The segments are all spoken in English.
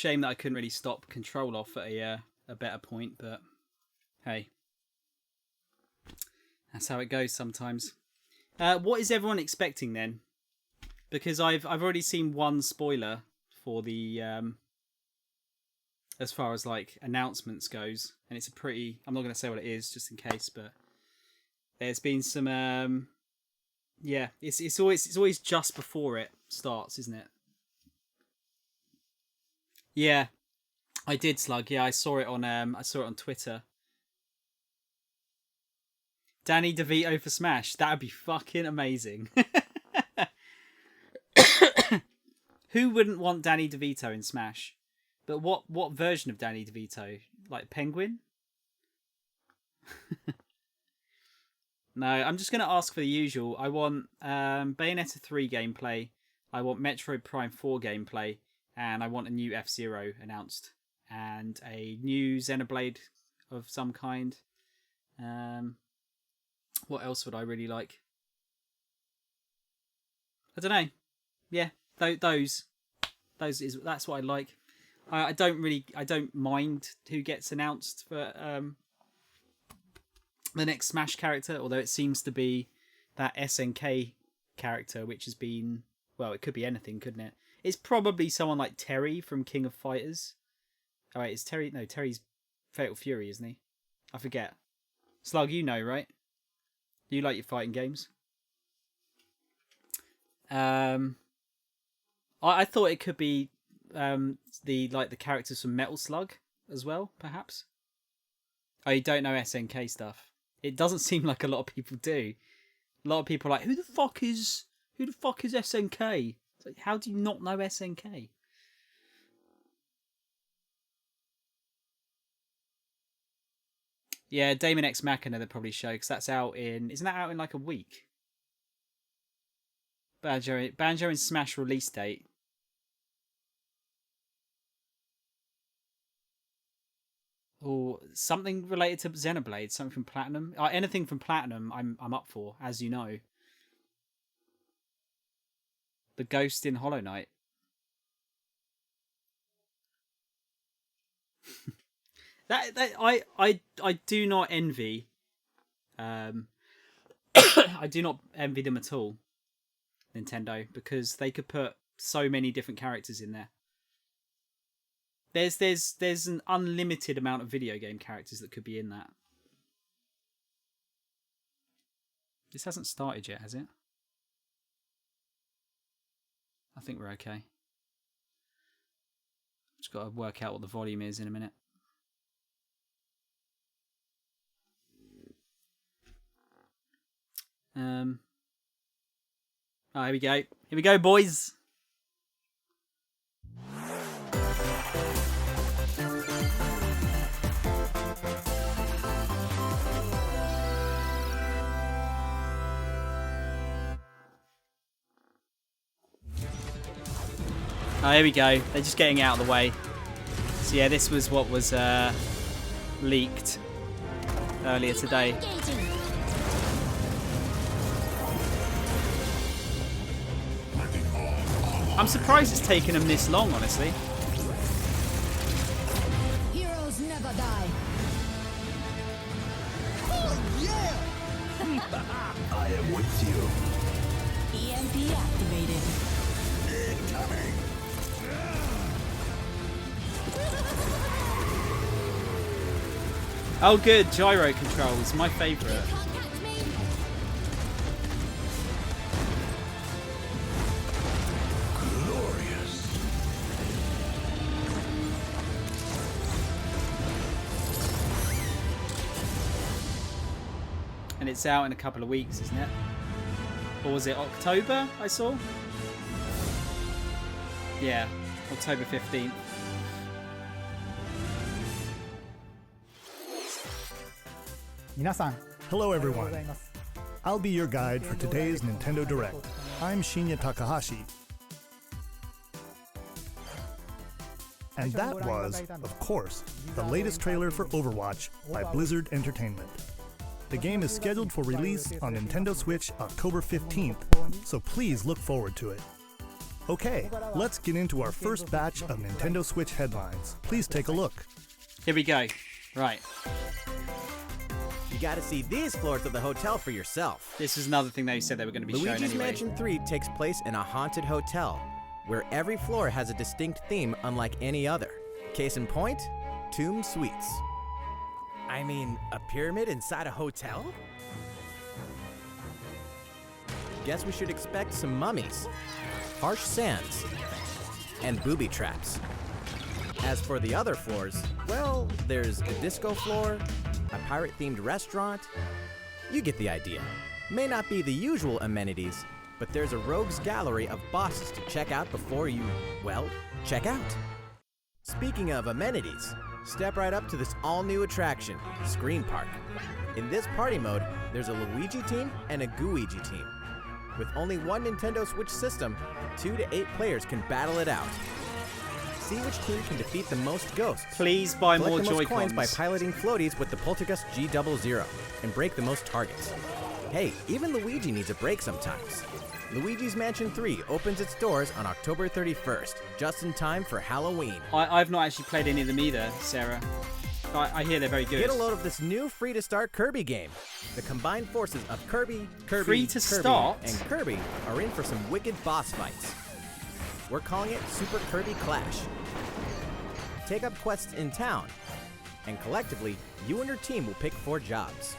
Shame that I couldn't really stop Control off at a better point, but hey, that's how it goes sometimes. What is everyone expecting then? Because I've already seen one spoiler for the as far as like announcements goes, and it's a pretty. I'm not going to say what it is just in case, but there's been some. Yeah, it's always just before it starts, isn't it? Yeah, I did, Slug. Yeah, I saw it on Twitter. Danny DeVito for Smash. That'd be fucking amazing. Who wouldn't want Danny DeVito in Smash? But what version of Danny DeVito? Like Penguin? No, I'm just going to ask for the usual. I want Bayonetta 3 gameplay. I want Metroid Prime 4 gameplay. And I want a new F-Zero announced. And a new Xenoblade of some kind. What else would I really like? I don't know. Yeah, that's what I like. I don't mind who gets announced for the next Smash character, although it seems to be that SNK character, which has been, well, it could be anything, couldn't it? It's probably someone like Terry from King of Fighters. Oh wait, is Terry? No, Terry's Fatal Fury, isn't he? I forget. Slug, you know, right? You like your fighting games. I thought it could be the characters from Metal Slug as well, perhaps. Oh, you don't know SNK stuff. It doesn't seem like a lot of people do. A lot of people are like, who the fuck is SNK? It's like, how do you not know SNK? Yeah, Damon X Machina they'll probably show, because that's out in... Isn't that out in like a week? Banjo and Smash release date. Or something related to Xenoblade, something from Platinum. Anything from Platinum I'm up for, as you know. The Ghost in Hollow Knight. I do not envy I do not envy them at all, Nintendo, because they could put so many different characters in there. There's an unlimited amount of video game characters that could be in that. This hasn't started yet, has it? I think we're okay. Just got to work out what the volume is in a minute. Oh, here we go. Here we go, boys. Oh, here we go. They're just getting out of the way. So yeah, this was what was leaked earlier today. I'm surprised it's taken them this long, honestly. Heroes never die. Oh yeah! I am with you. EMP activated. Incoming. Oh, good. Gyro controls. My favourite. And it's out in a couple of weeks, isn't it? Or was it October I saw? Yeah, October 15th. Hello everyone. I'll be your guide for today's Nintendo Direct. I'm Shinya Takahashi. And that was, of course, the latest trailer for Overwatch by Blizzard Entertainment. The game is scheduled for release on Nintendo Switch October 15th, so please look forward to it. Okay, let's get into our first batch of Nintendo Switch headlines. Please take a look. Here we go. Right. You gotta see these floors of the hotel for yourself. This is another thing they said they were going to be shown Luigi's anyway. Mansion 3 takes place in a haunted hotel, where every floor has a distinct theme unlike any other. Case in point, Tomb Suites. I mean, a pyramid inside a hotel? Guess we should expect some mummies, harsh sands, and booby traps. As for the other floors, well, there's a disco floor, a pirate-themed restaurant. You get the idea. May not be the usual amenities, but there's a rogues gallery of bosses to check out before you, well, check out. Speaking of amenities, step right up to this all-new attraction, Screen Park. In this party mode, there's a Luigi team and a Gooigi team. With only one Nintendo Switch system, 2 to 8 players can battle it out. See which team can defeat the most ghosts. Please buy Collect more the most coins Joy-Cons. by piloting floaties with the Poltergust G00 and break the most targets. Hey, even Luigi needs a break sometimes. Luigi's Mansion 3 opens its doors on October 31st, just in time for Halloween. I've not actually played any of them either, Sarah. I hear they're very good. Get a load of this new free-to-start Kirby game. The combined forces of Kirby, Free to start? and Kirby are in for some wicked boss fights. We're calling it Super Kirby Clash. Take up quests in town, and collectively, you and your team will pick 4 jobs.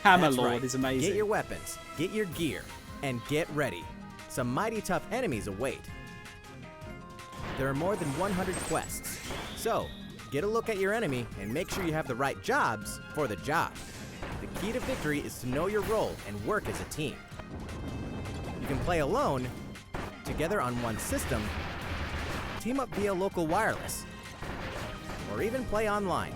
Hammer That's Lord right. is amazing. Get your weapons, get your gear, and get ready. Some mighty tough enemies await. There are more than 100 quests, so get a look at your enemy and make sure you have the right jobs for the job. The key to victory is to know your role and work as a team. You can play alone, together on one system, team up via local wireless, or even play online.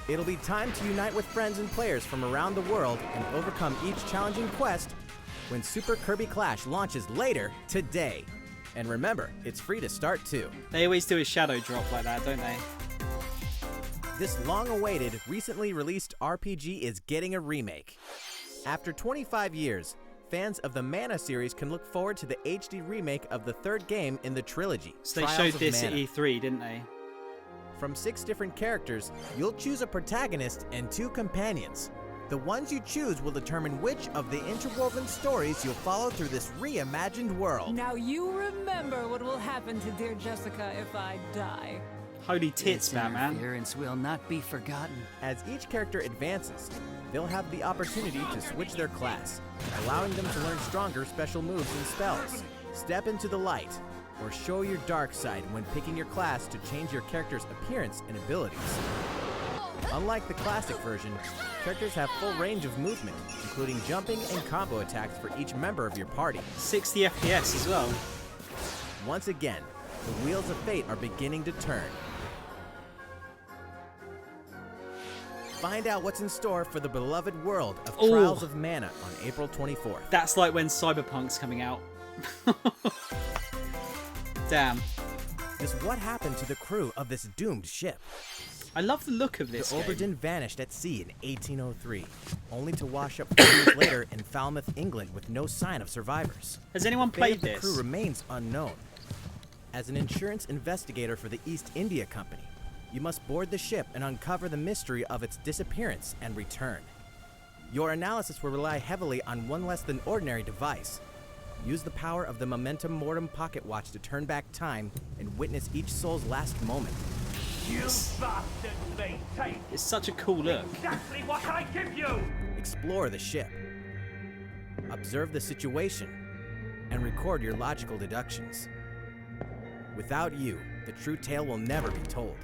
It'll be time to unite with friends and players from around the world and overcome each challenging quest when Super Kirby Clash launches later today. And remember, it's free to start too. They always do a shadow drop like that, don't they? This long-awaited, recently released RPG is getting a remake. After 25 years, fans of the Mana series can look forward to the HD remake of the 3rd game in the trilogy, So they Trials showed of this Mana. at E3, didn't they? From 6 different characters, you'll choose a protagonist and 2 companions. The ones you choose will determine which of the interwoven stories you'll follow through this reimagined world. Now you remember what will happen to dear Jessica if I die. Holy tits, Its Batman. interference will not be forgotten. As each character advances, they'll have the opportunity to switch their class, allowing them to learn stronger special moves and spells. Step into the light, or show your dark side when picking your class to change your character's appearance and abilities. Unlike the classic version, characters have full range of movement, including jumping and combo attacks for each member of your party. 60 FPS as well. Once again, the wheels of fate are beginning to turn. Find out what's in store for the beloved world of Ooh. Trials of Mana on April 24th. That's like when Cyberpunk's coming out. Damn. Just what happened to the crew of this doomed ship? I love the look of The this Oberdin game. vanished at sea in 1803, only to wash up 4 years later in Falmouth, England with no sign of survivors. Has anyone The fate played of the this? crew remains unknown. As an insurance investigator for the East India Company, you must board the ship and uncover the mystery of its disappearance and return. Your analysis will rely heavily on one less than ordinary device. Use the power of the Momentum Mortem pocket watch to turn back time and witness each soul's last moment. You bastards may take It's such a cool look. exactly what I give you! Explore the ship. Observe the situation and record your logical deductions. Without you, the true tale will never be told.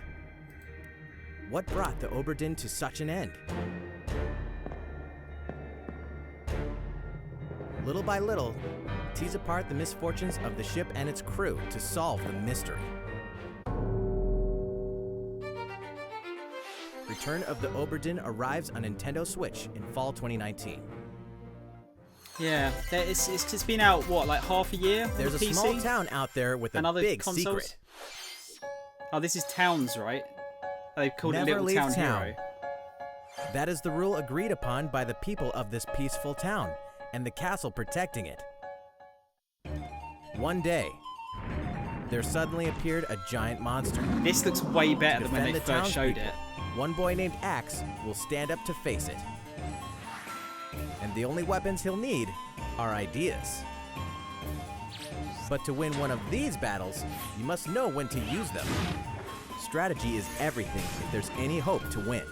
What brought the Oberdin to such an end? Little by little, tease apart the misfortunes of the ship and its crew to solve the mystery. Return of the Oberdin arrives on Nintendo Switch in fall 2019. Yeah, it's been out, what, like half a year on There's the a PC? small town out there with a And other big consoles? secret. Oh, this is Towns, right? Oh, they've called Never it Little leave Town town. Hero. That is the rule agreed upon by the people of this peaceful town, and the castle protecting it. One day, there suddenly appeared a giant monster. This looks way better To than when they defend the first showed townspeople, it. one boy named Axe will stand up to face it. And the only weapons he'll need are ideas. But to win one of these battles, you must know when to use them. Strategy is everything if there's any hope to win.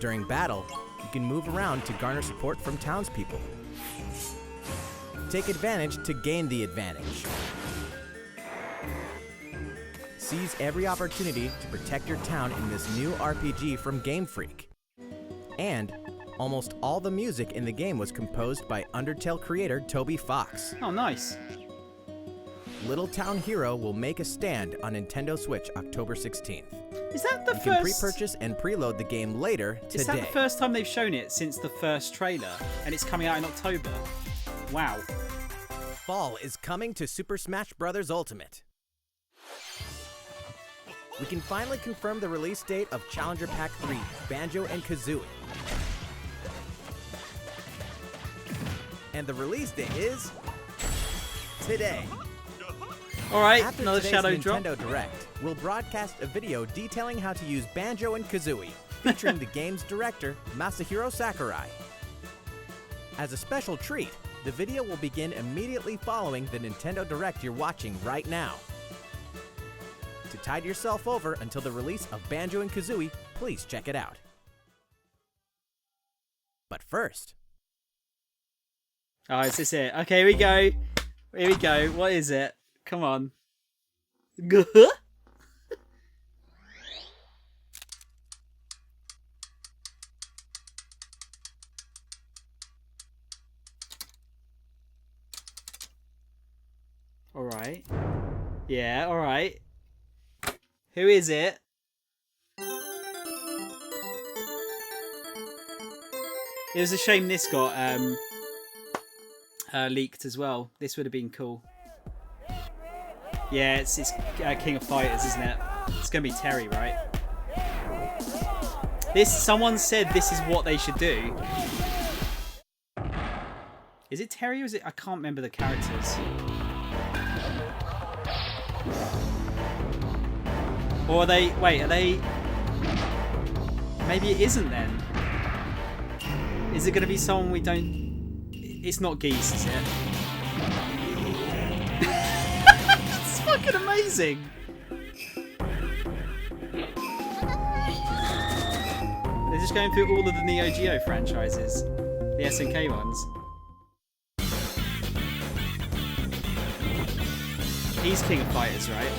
During battle, you can move around to garner support from townspeople. Take advantage to gain the advantage. Seize every opportunity to protect your town in this new RPG from Game Freak. And almost all the music in the game was composed by Undertale creator Toby Fox. Oh, nice. Little Town Hero will make a stand on Nintendo Switch October 16th. Is that the You can first? pre-purchase and preload the game later today. Is that the first time they've shown it since the first trailer, and it's coming out in October? Wow. Fall is coming to Super Smash Bros. Ultimate. We can finally confirm the release date of Challenger Pack 3, Banjo and Kazooie. And the release date is today. All right, After another today's shadow Nintendo drop. Direct, we'll broadcast a video detailing how to use Banjo and Kazooie, featuring the game's director, Masahiro Sakurai. As a special treat, the video will begin immediately following the Nintendo Direct you're watching right now. To tide yourself over until the release of Banjo and Kazooie, please check it out. But first, Oh, is this it? Okay, here we go. Here we go. What is it? Come on. All right. Yeah, all right. Who is it? It was a shame this got leaked as well. This would have been cool. Yeah, it's King of Fighters, isn't it? It's gonna be Terry, right? Someone said this is what they should do. Is it Terry or is it? I can't remember the characters. Or are they? Wait, are they? Maybe it isn't then. Is it gonna be someone we don't? It's not Geese, is it? It's fucking amazing. They're just going through all of the Neo Geo franchises, the SNK ones. He's King of Fighters, right?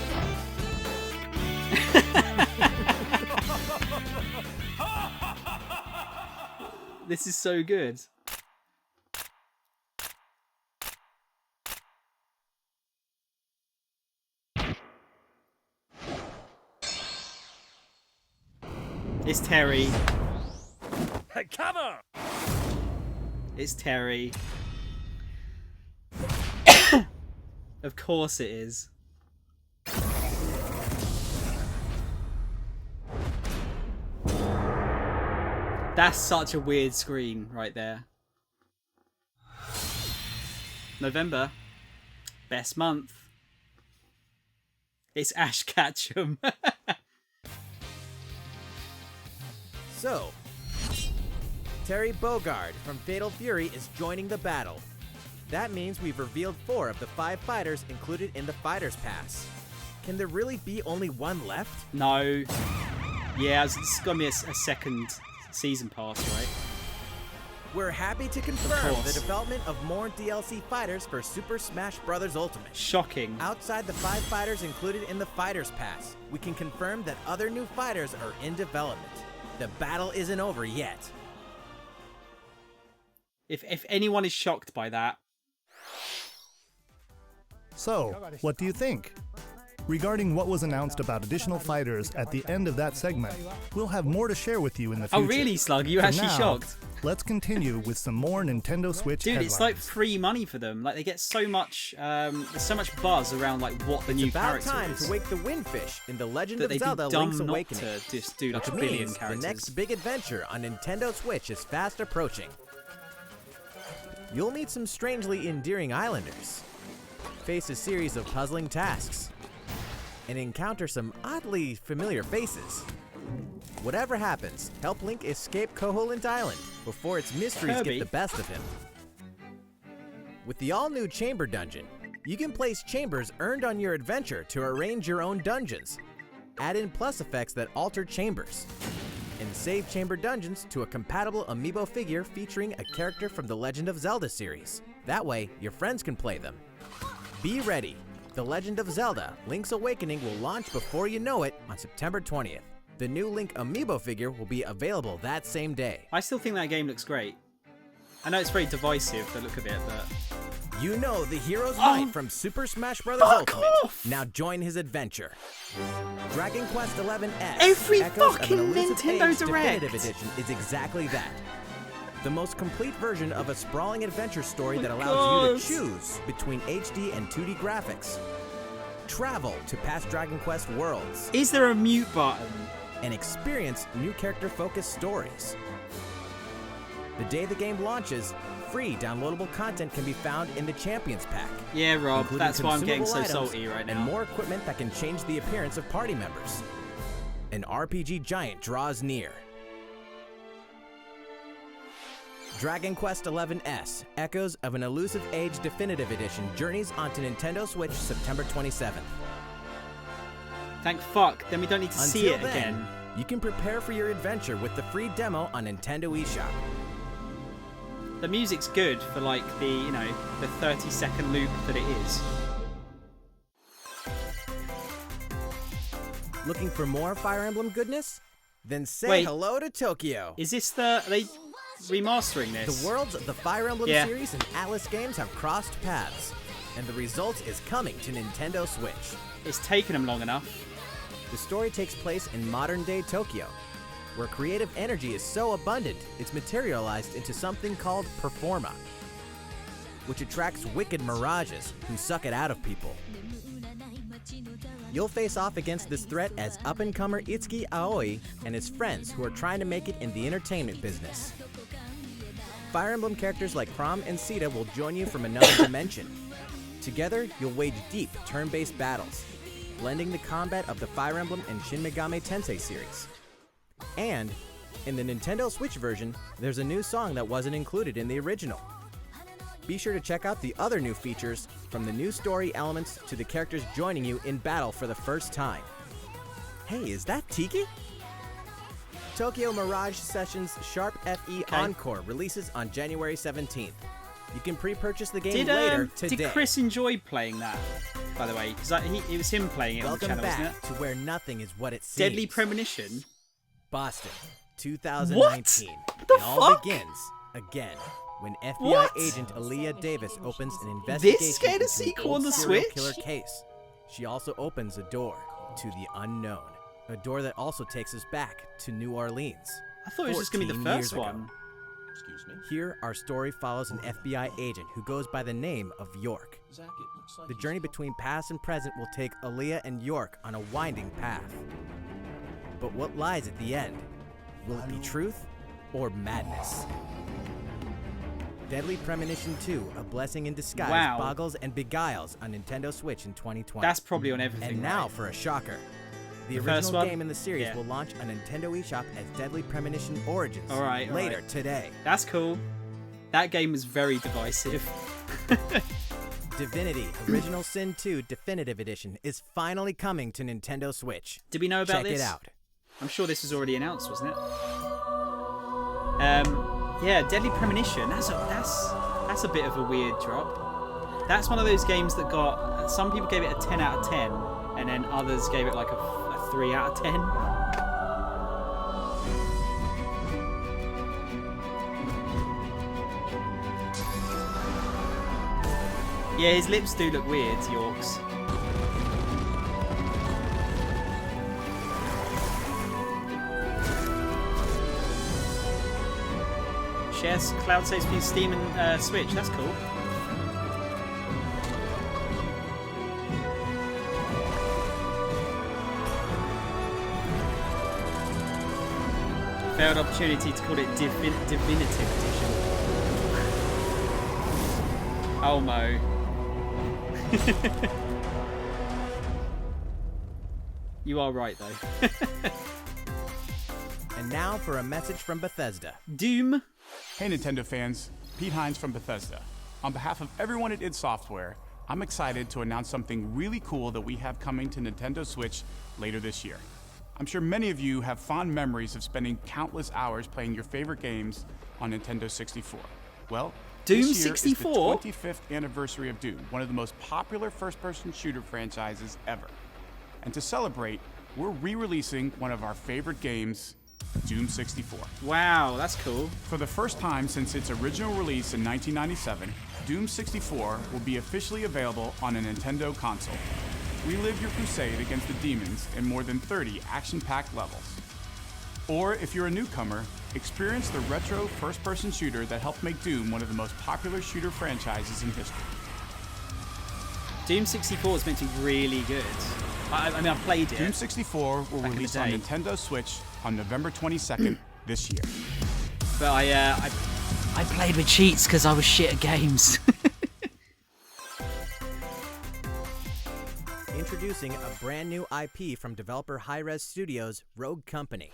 This is so good. It's Terry. Hey, cover! It's Terry. Of course it is. That's such a weird screen right there. November. Best month. It's Ash Ketchum. so, Terry Bogard from Fatal Fury is joining the battle. That means we've revealed 4 of the 5 fighters included in the Fighters Pass. Can there really be only one left? No. Yeah, it's gonna be a second season pass, right? We're happy to confirm the development of more DLC fighters for Super Smash Bros. Ultimate. Shocking. Outside the 5 fighters included in the Fighters Pass, we can confirm that other new fighters are in development. The battle isn't over yet. If anyone is shocked by that. So, what do you think? Regarding what was announced about additional fighters at the end of that segment, we'll have more to share with you in the future. Oh really, Slug? You For actually now, shocked? Let's continue with some more Nintendo Switch Dude, headlines. it's like free money for them. Like they get so much, there's so much buzz around like what the new It's about character time is. to wake the Windfish in The Legend That of they'd be Zelda dumb Link's not Awakening. to just do like Which a billion means characters. the next big adventure on Nintendo Switch is fast approaching. You'll meet some strangely endearing islanders, face a series of puzzling tasks, and encounter some oddly familiar faces. Whatever happens, help Link escape Koholint Island before its mysteries Kirby. get the best of him. With the all-new Chamber Dungeon, you can place chambers earned on your adventure to arrange your own dungeons, add in plus effects that alter chambers, and save chamber dungeons to a compatible amiibo figure featuring a character from the Legend of Zelda series. That way, your friends can play them. Be ready! The Legend of Zelda Link's Awakening will launch before you know it on September 20th. The new Link amiibo figure will be available that same day. I still think that game looks great. I know it's very divisive, the look of it, but You know the hero's might from Super Smash Bros. Ultimate. off! Now join his adventure. Dragon Quest XI S. Every Echoes of an fucking Elusive Nintendo Age Direct. Definitive Edition is exactly that. The most complete version of a sprawling adventure story that allows you to choose between HD and 2D graphics. Travel to past Dragon Quest worlds is there a mute button? and experience new character-focused stories. The day the game launches, free downloadable content can be found in the Champions Pack. Yeah, Rob, including that's why I'm getting so consumable items salty right and now. more equipment that can change the appearance of party members. An RPG giant draws near. Dragon Quest XI S, Echoes of an Elusive Age Definitive Edition journeys onto Nintendo Switch September 27th. Thank fuck, then we don't need to see Until it then, again. you can prepare for your adventure with the free demo on Nintendo eShop. The music's good for like the, you know, the 30-second loop that it is. Looking for more Fire Emblem goodness? Then say Wait. hello to Tokyo. Is this are they remastering this? The worlds of the Fire Emblem Yeah. series and Atlas games have crossed paths, and the result is coming to Nintendo Switch. It's taken them long enough. The story takes place in modern-day Tokyo, where creative energy is so abundant it's materialized into something called Performa, which attracts wicked mirages who suck it out of people. You'll face off against this threat as up-and-comer Itsuki Aoi and his friends who are trying to make it in the entertainment business. Fire Emblem characters like Chrom and Sita will join you from another dimension. Together, you'll wage deep turn-based battles, blending the combat of the Fire Emblem and Shin Megami Tensei series. And, in the Nintendo Switch version, there's a new song that wasn't included in the original. Be sure to check out the other new features, from the new story elements to the characters joining you in battle for the first time. Hey, is that Tiki? Tokyo Mirage Sessions Sharp FE Encore releases on January 17th. You can pre-purchase the game later today. Did Chris enjoy playing that, by the way? Because it was him playing it Welcome on the channel, back wasn't it? to where nothing is what it seems. Deadly Premonition? Boston, 2019. What the It all fuck? begins again when FBI What? agent Aaliyah Davis opens an investigation getting a into an sequel old on the serial Switch? killer case. She also opens a door to the unknown, a door that also takes us back to New Orleans. I thought it was just going to be the 14 years first ago. one. Excuse me? Here, our story follows an FBI agent who goes by the name of York. Zach, it looks like The journey between past and present will take Aaliyah and York on a winding path. But what lies at the end? Will it be truth or madness? Deadly Premonition 2, A Blessing in Disguise, Wow. boggles and beguiles on Nintendo Switch in 2020. That's probably on everything. And now right? for a shocker. The The first original one? game in the series Yeah. will launch on Nintendo eShop as Deadly Premonition Origins All right. later today. That's cool. That game was very divisive. Divinity Original Sin 2 Definitive Edition is finally coming to Nintendo Switch. Did we know about Check this? it out. I'm sure this was already announced, wasn't it? Yeah, Deadly Premonition. That's a bit of a weird drop. That's one of those games that got some people gave it a 10 out of 10, and then others gave it like a 3 out of 10. Yeah, his lips do look weird, York's. Switch, yes. Cloud saves between Steam and Switch. That's cool. Failed opportunity to call it Definitive Edition. Oh, Mo. You are right, though. And now for a message from Bethesda. Doom. Hey Nintendo fans, Pete Hines from Bethesda. On behalf of everyone at id Software, I'm excited to announce something really cool that we have coming to Nintendo Switch later this year. I'm sure many of you have fond memories of spending countless hours playing your favorite games on Nintendo 64. Well, Doom this year 64? is the 25th anniversary of Doom, one of the most popular first-person shooter franchises ever. And to celebrate, we're re-releasing one of our favorite games, Doom 64. Wow, that's cool. For the first time since its original release in 1997, Doom 64 will be officially available on a Nintendo console. Relive your crusade against the demons in more than 30 action-packed levels. Or if you're a newcomer, experience the retro first-person shooter that helped make Doom one of the most popular shooter franchises in history. Doom 64 is meant to be really good. I mean, I played it. Doom 64 will back in the release on day. Nintendo Switch on November 22nd this year. But I played with cheats because I was shit at games. Introducing a brand new IP from developer Hi-Rez Studios, Rogue Company.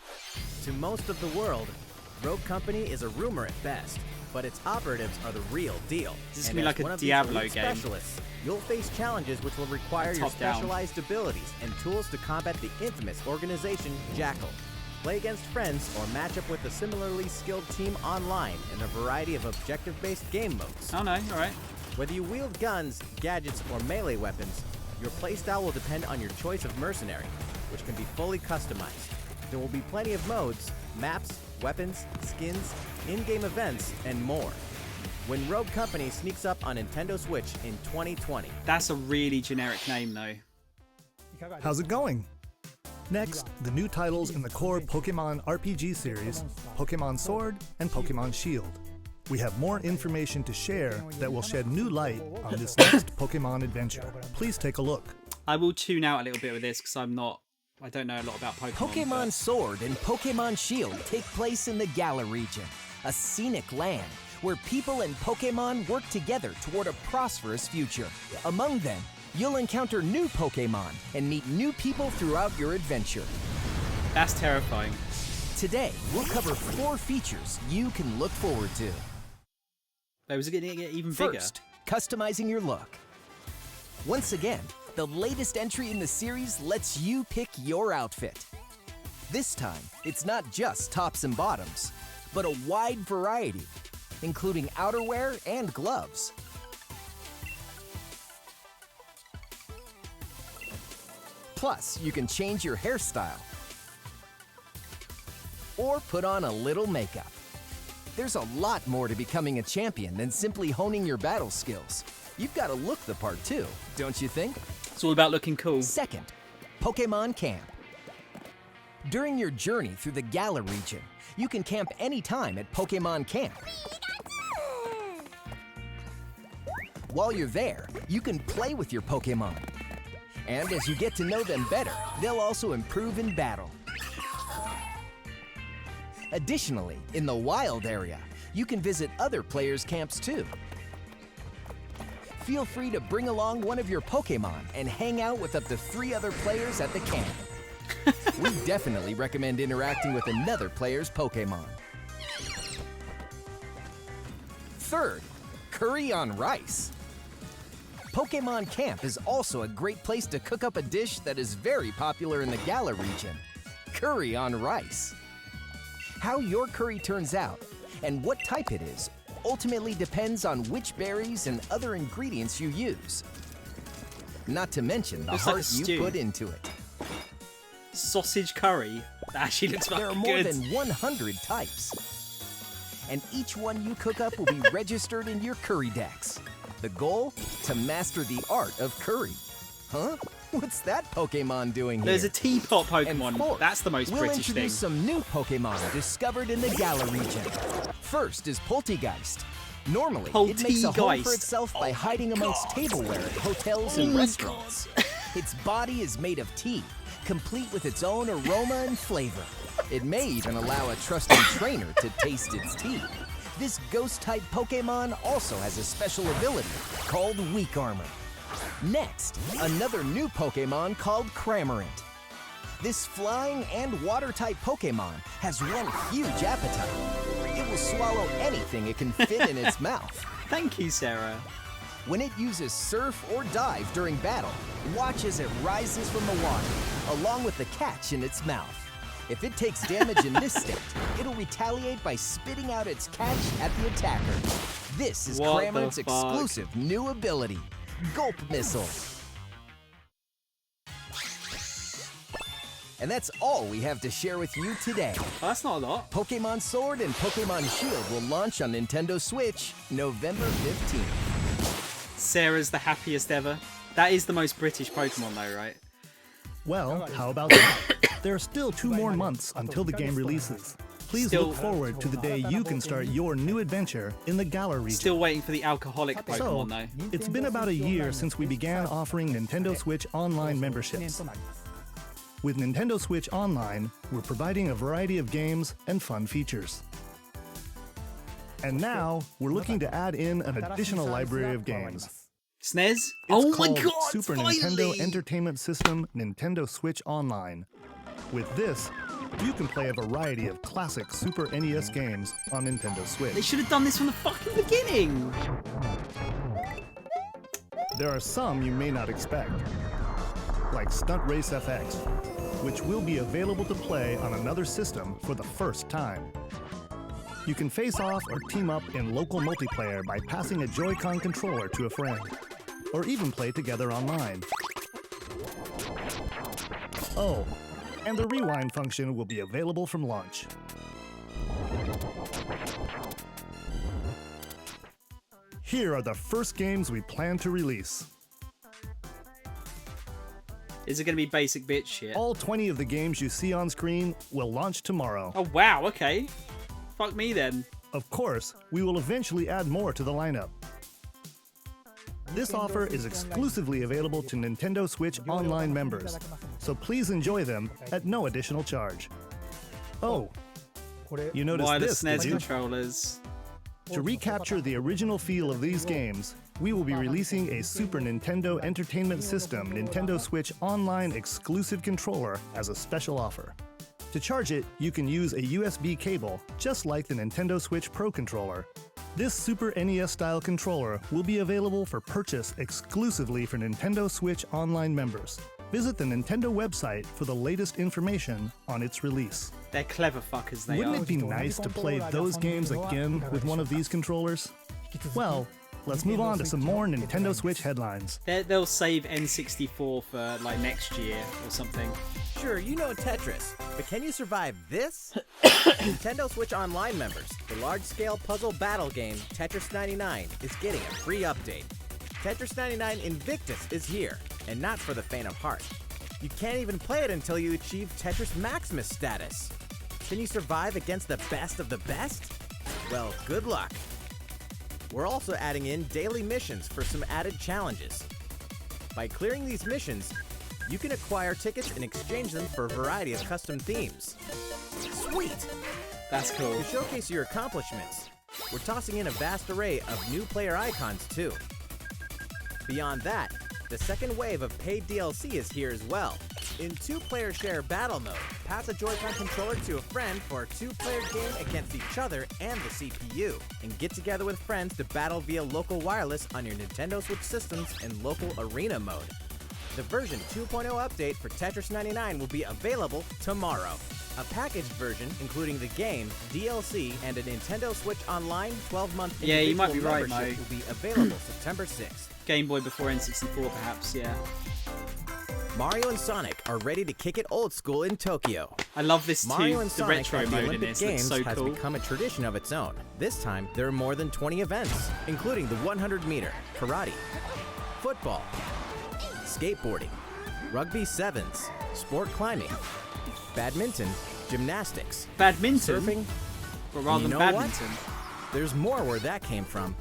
To most of the world, Rogue Company is a rumor at best, but its operatives are the real deal. This is And gonna be as like a one of these Diablo elite game. Specialists, you'll face challenges which will require your Top-down. specialized abilities and tools to combat the infamous organization Jackal. Play against friends or match up with a similarly skilled team online in a variety of objective-based game modes. Oh no, alright. Whether you wield guns, gadgets, or melee weapons, your playstyle will depend on your choice of mercenary, which can be fully customized. There will be plenty of modes, maps, weapons, skins, in-game events, and more. When Rogue Company sneaks up on Nintendo Switch in 2020. That's a really generic name though. How's it going? Next, the new titles in the core Pokemon RPG series, Pokemon Sword and Pokemon Shield. We have more information to share that will shed new light on this next Pokemon adventure. Please take a look. I will tune out a little bit with this because I don't know a lot about Pokemon. Pokemon Sword and Pokemon Shield take place in the Galar region, a scenic land where people and Pokemon work together toward a prosperous future. Among them, you'll encounter new Pokemon and meet new people throughout your adventure. That's terrifying. Today, we'll cover 4 features you can look forward to. Was it going to get even bigger? First, customizing your look. Once again, the latest entry in the series lets you pick your outfit. This time, it's not just tops and bottoms, but a wide variety, including outerwear and gloves. Plus, you can change your hairstyle or put on a little makeup. There's a lot more to becoming a champion than simply honing your battle skills. You've got to look the part too, don't you think? It's all about looking cool. Second, Pokemon Camp. During your journey through the Galar region, you can camp anytime at Pokemon Camp. While you're there, you can play with your Pokemon. And as you get to know them better, they'll also improve in battle. Additionally, in the wild area, you can visit other players' camps too. Feel free to bring along one of your Pokemon and hang out with up to 3 other players at the camp. We definitely recommend interacting with another player's Pokemon. Third, curry on rice. Pokemon Camp is also a great place to cook up a dish that is very popular in the Galar region, curry on rice. How your curry turns out and what type it is ultimately depends on which berries and other ingredients you use. Not to mention the Looks like a heart stew. you put into it. Sausage curry. That actually looks There are fucking more good. than 100 types. And each one you cook up will be registered in your curry decks. The goal? To master the art of curry. Huh? What's that Pokemon doing here? There's a teapot And Pokemon. fourth, That's the most we'll British thing. introduce some new Pokemon discovered in the Galar region. First is Poltegeist. Normally, it makes a home for Poltegeist. itself by hiding amongst tableware at hotels and restaurants. Its body is made of tea, complete with its own aroma and flavor. It may even allow a trusting trainer to taste its tea. This ghost-type Pokemon also has a special ability called Weak Armor. Next, another new Pokemon called Cramorant. This flying and water-type Pokemon has one huge appetite. It will swallow anything it can fit in its mouth. Thank you, Sarah. When it uses Surf or Dive during battle, watch as it rises from the water, along with the catch in its mouth. If it takes damage in this state, it'll retaliate by spitting out its catch at the attacker. This is What the Cramorant's fuck? exclusive new ability, Gulp Missile. And that's all we have to share with you today. Oh, that's not a lot. Pokemon Sword and Pokemon Shield will launch on Nintendo Switch November 15th. Sarah's the happiest ever. That is the most British Pokemon, though, right? Well, how about that? There are still 2 more months until the game releases. Please look forward to the day you can start your new adventure in the Galar region. Still waiting for the alcoholic So, Pokemon, though. it's been about a year since we began offering Nintendo Switch Online memberships. With Nintendo Switch Online, we're providing a variety of games and fun features. And now, we're looking to add in an additional library of games. SNES? It's Oh my called god! Super finally! Nintendo Entertainment System Nintendo Switch Online. With this, you can play a variety of classic Super NES games on Nintendo They Switch. should have done this from the fucking beginning! There are some you may not expect, like Stunt Race FX, which will be available to play on another system for the first time. You can face off or team up in local multiplayer by passing a Joy-Con controller to a friend, or even play together online. Oh, and the rewind function will be available from launch. Here are the first games we plan to release. Is it going to be basic bitch shit? All 20 of the games you see on screen will launch tomorrow. Oh wow, okay. Fuck me then. Of course, we will eventually add more to the lineup. This offer is exclusively available to Nintendo Switch Online members, so please enjoy them at no additional charge. Oh, you noticed Wireless this, SNES did you? controllers. To recapture the original feel of these games, we will be releasing a Super Nintendo Entertainment System Nintendo Switch Online exclusive controller as a special offer. To charge it, you can use a USB cable, just like the Nintendo Switch Pro controller. This Super NES-style controller will be available for purchase exclusively for Nintendo Switch Online members. Visit the Nintendo website for the latest information on its release. They're clever fuckers, they Wouldn't are. it be nice to play those games again with one of these controllers? Well, let's move on to some more Nintendo Switch headlines. They'll save N64 for like next year or something. Sure, you know Tetris, but can you survive this? Nintendo Switch Online members, the large-scale puzzle battle game Tetris 99 is getting a free update. Tetris 99 Invictus is here, and not for the faint of heart. You can't even play it until you achieve Tetris Maximus status. Can you survive against the best of the best? Well, good luck. We're also adding in daily missions for some added challenges. By clearing these missions, you can acquire tickets and exchange them for a variety of custom themes. Sweet! That's cool. To showcase your accomplishments, we're tossing in a vast array of new player icons too. Beyond that, the second wave of paid DLC is here as well. In 2-player share battle mode, pass a Joy-Con controller to a friend for a 2-player game against each other and the CPU, and get together with friends to battle via local wireless on your Nintendo Switch systems in local arena mode. The version 2.0 update for Tetris 99 will be available tomorrow. A packaged version, including the game, DLC, and a Nintendo Switch Online 12-month Yeah, you might be individual right, membership Mo. will be available September 6th. Game Boy before N64, perhaps, yeah. Mario and Sonic are ready to kick it old school in Tokyo. I love this too. Mario and The Sonic retro at the mode in Olympic this looks Games so has cool. become a tradition of its own. This time, there are more than 20 events, including the 100-meter, karate, football, skateboarding, rugby sevens, sport climbing, badminton, gymnastics, Badminton? surfing, Or rather you than know what? badminton. there's more where that came from.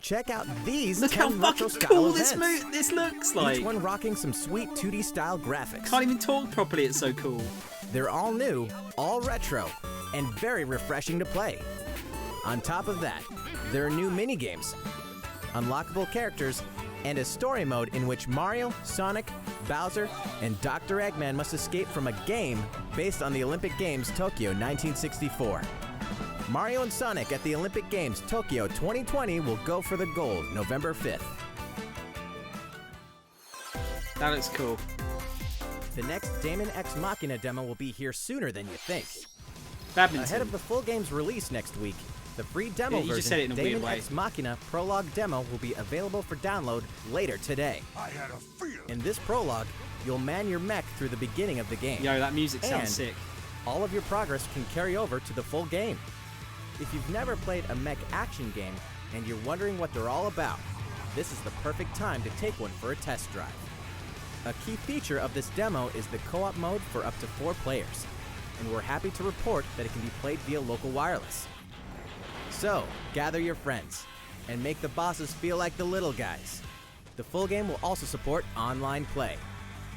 Check out these Look how 10 retro fucking style cool events. this looks like. Each one rocking some sweet 2D style graphics. Can't even talk properly, it's so cool. They're all new, all retro, and very refreshing to play. On top of that, there are new minigames, unlockable characters, and a story mode in which Mario, Sonic, Bowser, and Dr. Eggman must escape from a game based on the Olympic Games Tokyo 1964. Mario and Sonic at the Olympic Games Tokyo 2020 will go for the gold November 5th. That looks cool. The next Daemon X Machina demo will be here sooner than you think. Badminton. Ahead of the full game's release next week, the free demo Yeah, you just version said it in a weird Daemon way. X Machina Prologue demo will be available for download later today. I had a feeling. In this prologue, you'll man your mech through the beginning of the game. Yo, that music sounds And sick. all of your progress can carry over to the full game. If you've never played a mech action game and you're wondering what they're all about, this is the perfect time to take one for a test drive. A key feature of this demo is the co-op mode for up to 4 players, and we're happy to report that it can be played via local wireless. So, gather your friends, and make the bosses feel like the little guys. The full game will also support online play.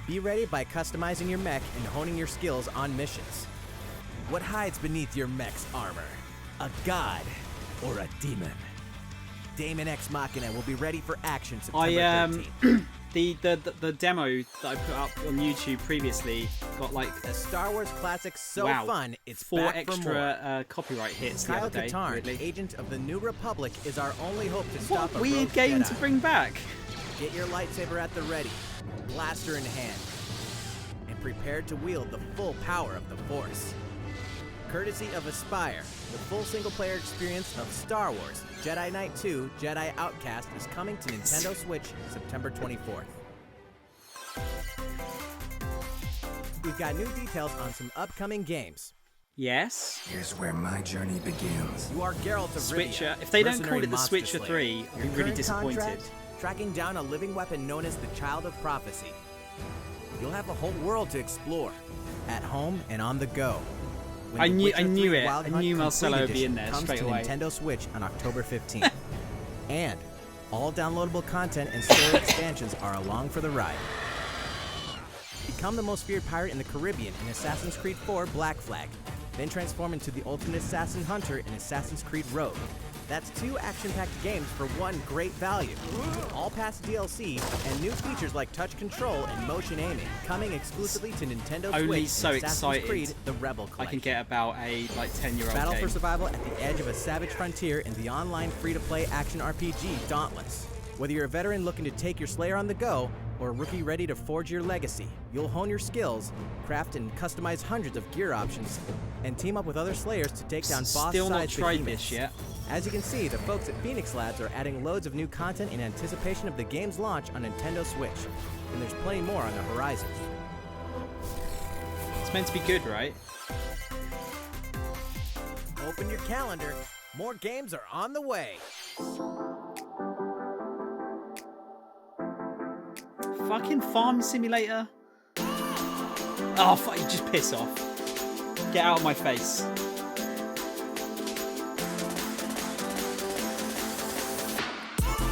Be ready by customizing your mech and honing your skills on missions. What hides beneath your mech's armor? A god or a demon? Daemon X Machina will be ready for action September 13th. The demo that I put up on YouTube previously got like A Star Wars classic so wow, fun, it's 4 back for more. extra copyright hits the Kyle other day. Katarn, Weirdly. agent of the New Republic, is our only hope to What stop a weird rogue game Jedi. to bring back? Get your lightsaber at the ready, blaster in hand, and prepare to wield the full power of the Force. Courtesy of Aspire, the full single-player experience of Star Wars Jedi Knight 2 Jedi Outcast is coming to Nintendo Switch September 24th. We've got new details on some upcoming games. Yes. Here's where my journey begins. You are Geralt of Switcher. Rivia, If they don't mercenary call it the monster Switcher slayer. 3, I'll Your be really current disappointed. contract? Tracking down a living weapon known as the Child of Prophecy. You'll have a whole world to explore, at home and on the go. When I The knew- Witcher I knew 3 it. Wild I Hunt knew Complete Marcelo would be Edition in there comes straight to away. Nintendo Switch on October 15th. And all downloadable content and story expansions are along for the ride. Become the most feared pirate in the Caribbean in Assassin's Creed 4 Black Flag, then transform into the ultimate assassin hunter in Assassin's Creed Rogue. That's 2 action-packed games for one great value. All past DLC and new features like touch control and motion aiming coming exclusively to Nintendo Only Switch so and Assassin's excited Creed The Rebel I Collection. can get about a like 10-year-old Battle game. for survival at the edge of a savage frontier in the online free-to-play action RPG Dauntless. Whether you're a veteran looking to take your Slayer on the go, or a rookie ready to forge your legacy, you'll hone your skills, craft and customize hundreds of gear options, and team up with other Slayers to take down Still not boss-sized tried behemoths. this yet. As you can see, the folks at Phoenix Labs are adding loads of new content in anticipation of the game's launch on Nintendo Switch, and there's plenty more on the horizon. It's meant to be good, right? Open your calendar, more games are on the way. Fucking farm simulator. Oh, fuck, you just piss off. Get out of my face.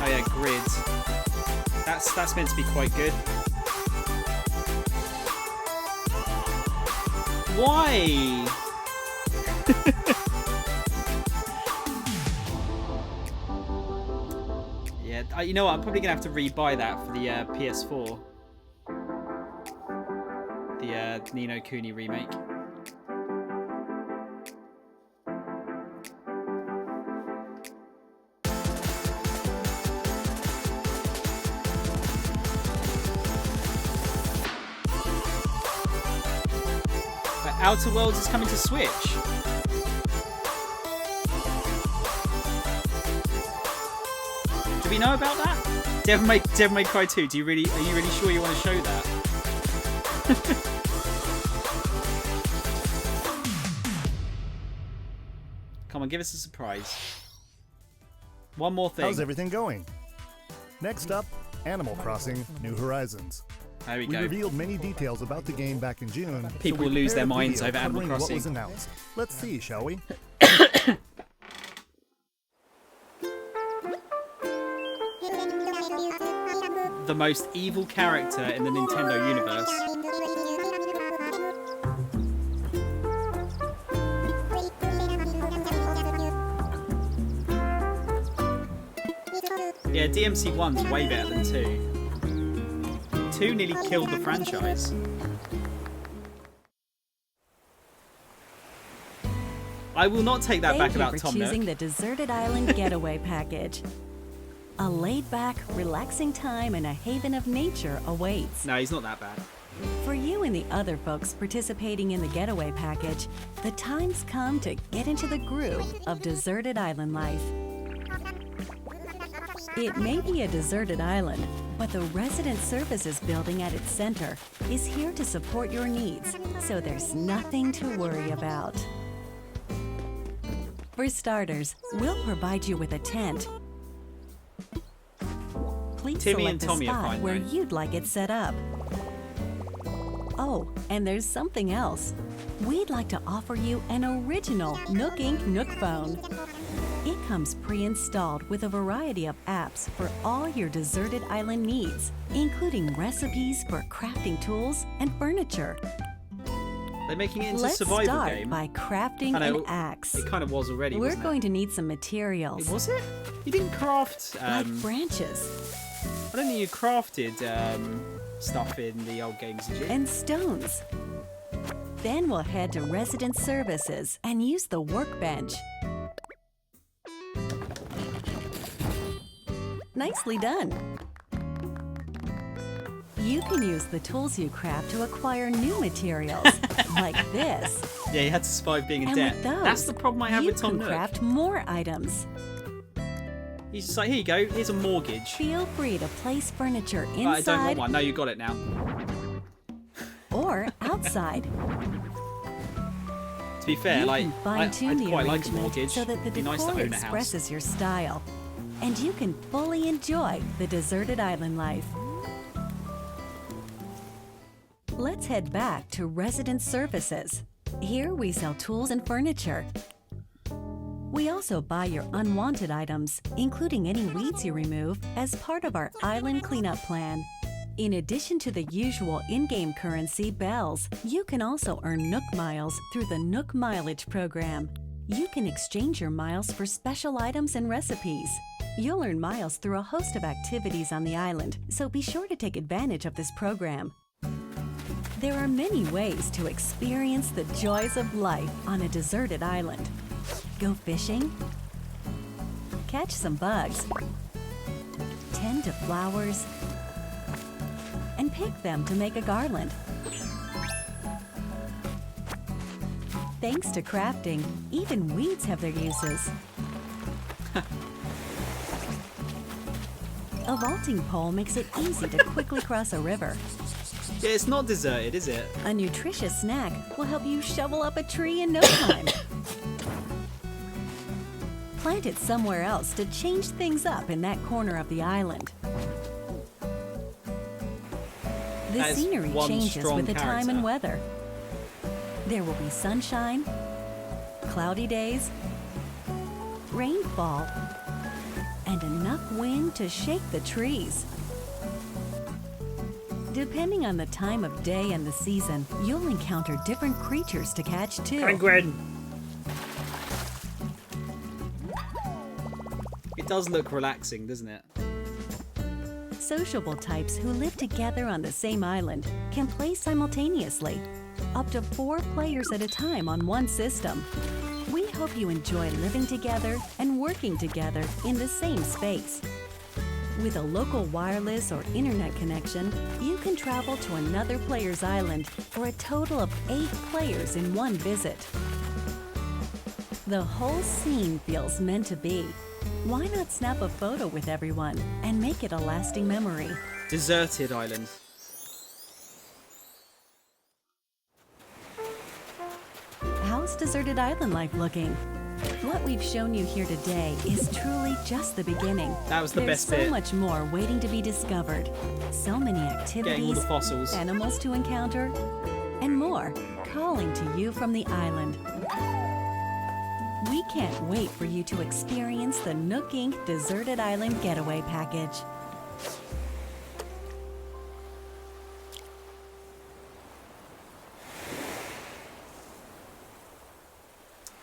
Oh yeah, grids. That's meant to be quite good. Why? Yeah, you know what? I'm probably gonna have to rebuy that for the PS4. The Ni no Kuni remake. But Outer Worlds is coming to Switch. Do we know about that? Devil May Cry 2. Are you really sure you want to show that? Come on, give us a surprise. One more thing. How's everything going? Next up, Animal Crossing New Horizons. There we We go. revealed many details about the game back in June. People so we lose their prepared a minds video over Animal covering what Crossing. was announced. Let's see, shall we? The most evil character in the Nintendo universe. Yeah, DMC 1's way better than 2. 2 nearly killed the franchise. I will not take that back about Tom Thank you for choosing Nook. the Deserted Island Getaway Package. A laid-back, relaxing time and a haven of nature awaits. No, he's not that bad. For you and the other folks participating in the Getaway Package, the time's come to get into the groove of deserted island life. It may be a deserted island, but the Resident Services building at its center is here to support your needs, so there's nothing to worry about. For starters, we'll provide you with a tent. Please Timmy and select the Tommy are spot fine, where though. you'd like it set up. Oh, and there's something else. We'd like to offer you an original Nook Inc. Nook phone. It comes pre-installed with a variety of apps for all your deserted island needs, including recipes for crafting tools and furniture. They're making it into Let's a survival start game. by crafting I know, an axe. It kind of was already, We're wasn't going to need some materials. Was it? You didn't craft... like branches I don't think you crafted stuff in the old games, did you? and stones. Then we'll head to Resident Services and use the workbench. Nicely done. You can use the tools you craft to acquire new materials, like this. Yeah, you had to survive being in And debt. with those, That's the problem I have you with Tom can Nook. craft more items. He's just like, here you go, here's a mortgage. Feel free to place furniture Right, I don't want inside one. No, you got it now. or outside. To be fair, You like, can I fine-tune the quite like a arrangement mortgage. so that the It'd be nice to decor own a house. expresses your style, and you can fully enjoy the deserted island life. Let's head back to Resident Services. Here we sell tools and furniture. We also buy your unwanted items, including any weeds you remove, as part of our island cleanup plan. In addition to the usual in-game currency, bells, you can also earn Nook miles through the Nook Mileage program. You can exchange your miles for special items and recipes. You'll earn miles through a host of activities on the island, so be sure to take advantage of this program. There are many ways to experience the joys of life on a deserted island. Go fishing, catch some bugs, tend to flowers, and pick them to make a garland. Thanks to crafting, even weeds have their uses. A vaulting pole makes it easy to quickly cross a river. Yeah, it's not deserted, is it? A nutritious snack will help you shovel up a tree in no time. Plant it somewhere else to change things up in that corner of the island. The That is scenery one changes strong with the time character. and weather. There will be sunshine, cloudy days, rainfall, and enough wind to shake the trees. Depending on the time of day and the season, you'll encounter different creatures to catch too. Penguin! It does look relaxing, doesn't it? Sociable types who live together on the same island can play simultaneously, up to 4 players at a time on one system. We hope you enjoy living together and working together in the same space. With a local wireless or internet connection, you can travel to another player's island for a total of 8 players in one visit. The whole scene feels meant to be. Why not snap a photo with everyone and make it a lasting memory? Deserted island. How's deserted island life looking? What we've shown you here today is truly just the beginning. That was the There's best so bit. much more waiting to be discovered. So many Getting all activities, the fossils. animals to encounter, and more calling to you from the island. We can't wait for you to experience the Nook Inc. Deserted Island Getaway Package.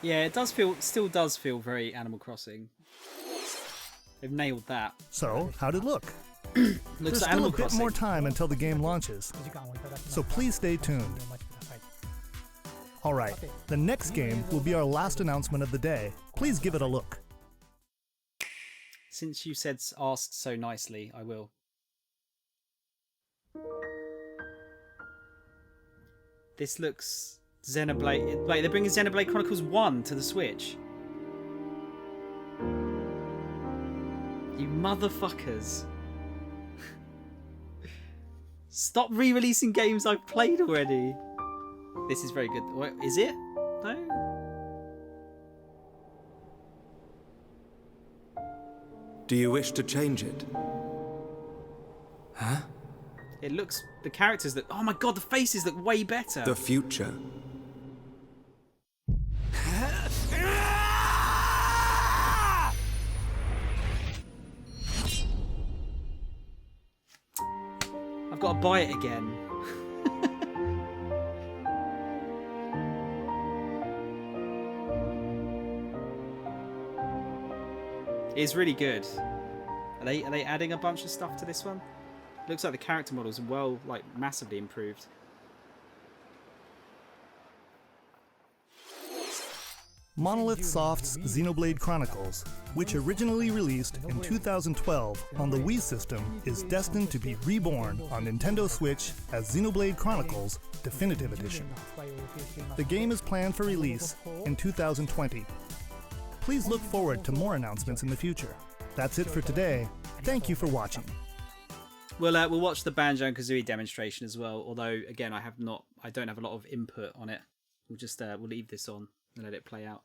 Yeah, it still does feel very Animal Crossing. They've nailed that. So, how'd it look? Looks There's like still Animal a bit Crossing. more time until the game launches, so please stay tuned. Alright, the next game will be our last announcement of the day. Please give it a look. Since you said asked so nicely, I will. This looks Xenoblade. Wait, they're bringing Xenoblade Chronicles 1 to the Switch. You motherfuckers. Stop re-releasing games I've played already. This is very good. Wait, is it? No? Do you wish to change it? Huh? It looks... The characters look... Oh my god, the faces look way better. The future. I've got to buy it again. It's really good. Are they adding a bunch of stuff to this one? Looks like the character models are massively improved. Monolith Soft's Xenoblade Chronicles, which originally released in 2012 on the Wii system, is destined to be reborn on Nintendo Switch as Xenoblade Chronicles Definitive Edition. The game is planned for release in 2020. Please look forward to more announcements in the future. That's it for today. Thank you for watching. We'll watch the Banjo-Kazooie demonstration as well. Although again, I don't have a lot of input on it. We'll just we'll leave this on and let it play out.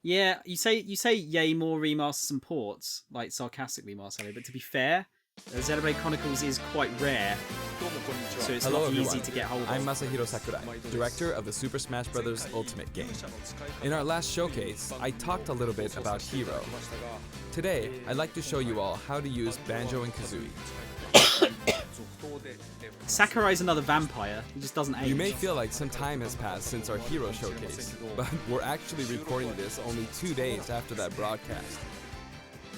Yeah, you say yay more remasters and ports, like sarcastically, Marcelo. But to be fair, Xenoblade Chronicles is quite rare, so it's Hello not everyone. easy to get hold of. I'm Masahiro Sakurai, director of the Super Smash Bros. Ultimate game. In our last showcase, I talked a little bit about Hero. Today, I'd like to show you all how to use Banjo and Kazooie. Sakurai's another vampire. He just doesn't age. You may feel like some time has passed since our Hero showcase, but we're actually recording this only 2 days after that broadcast.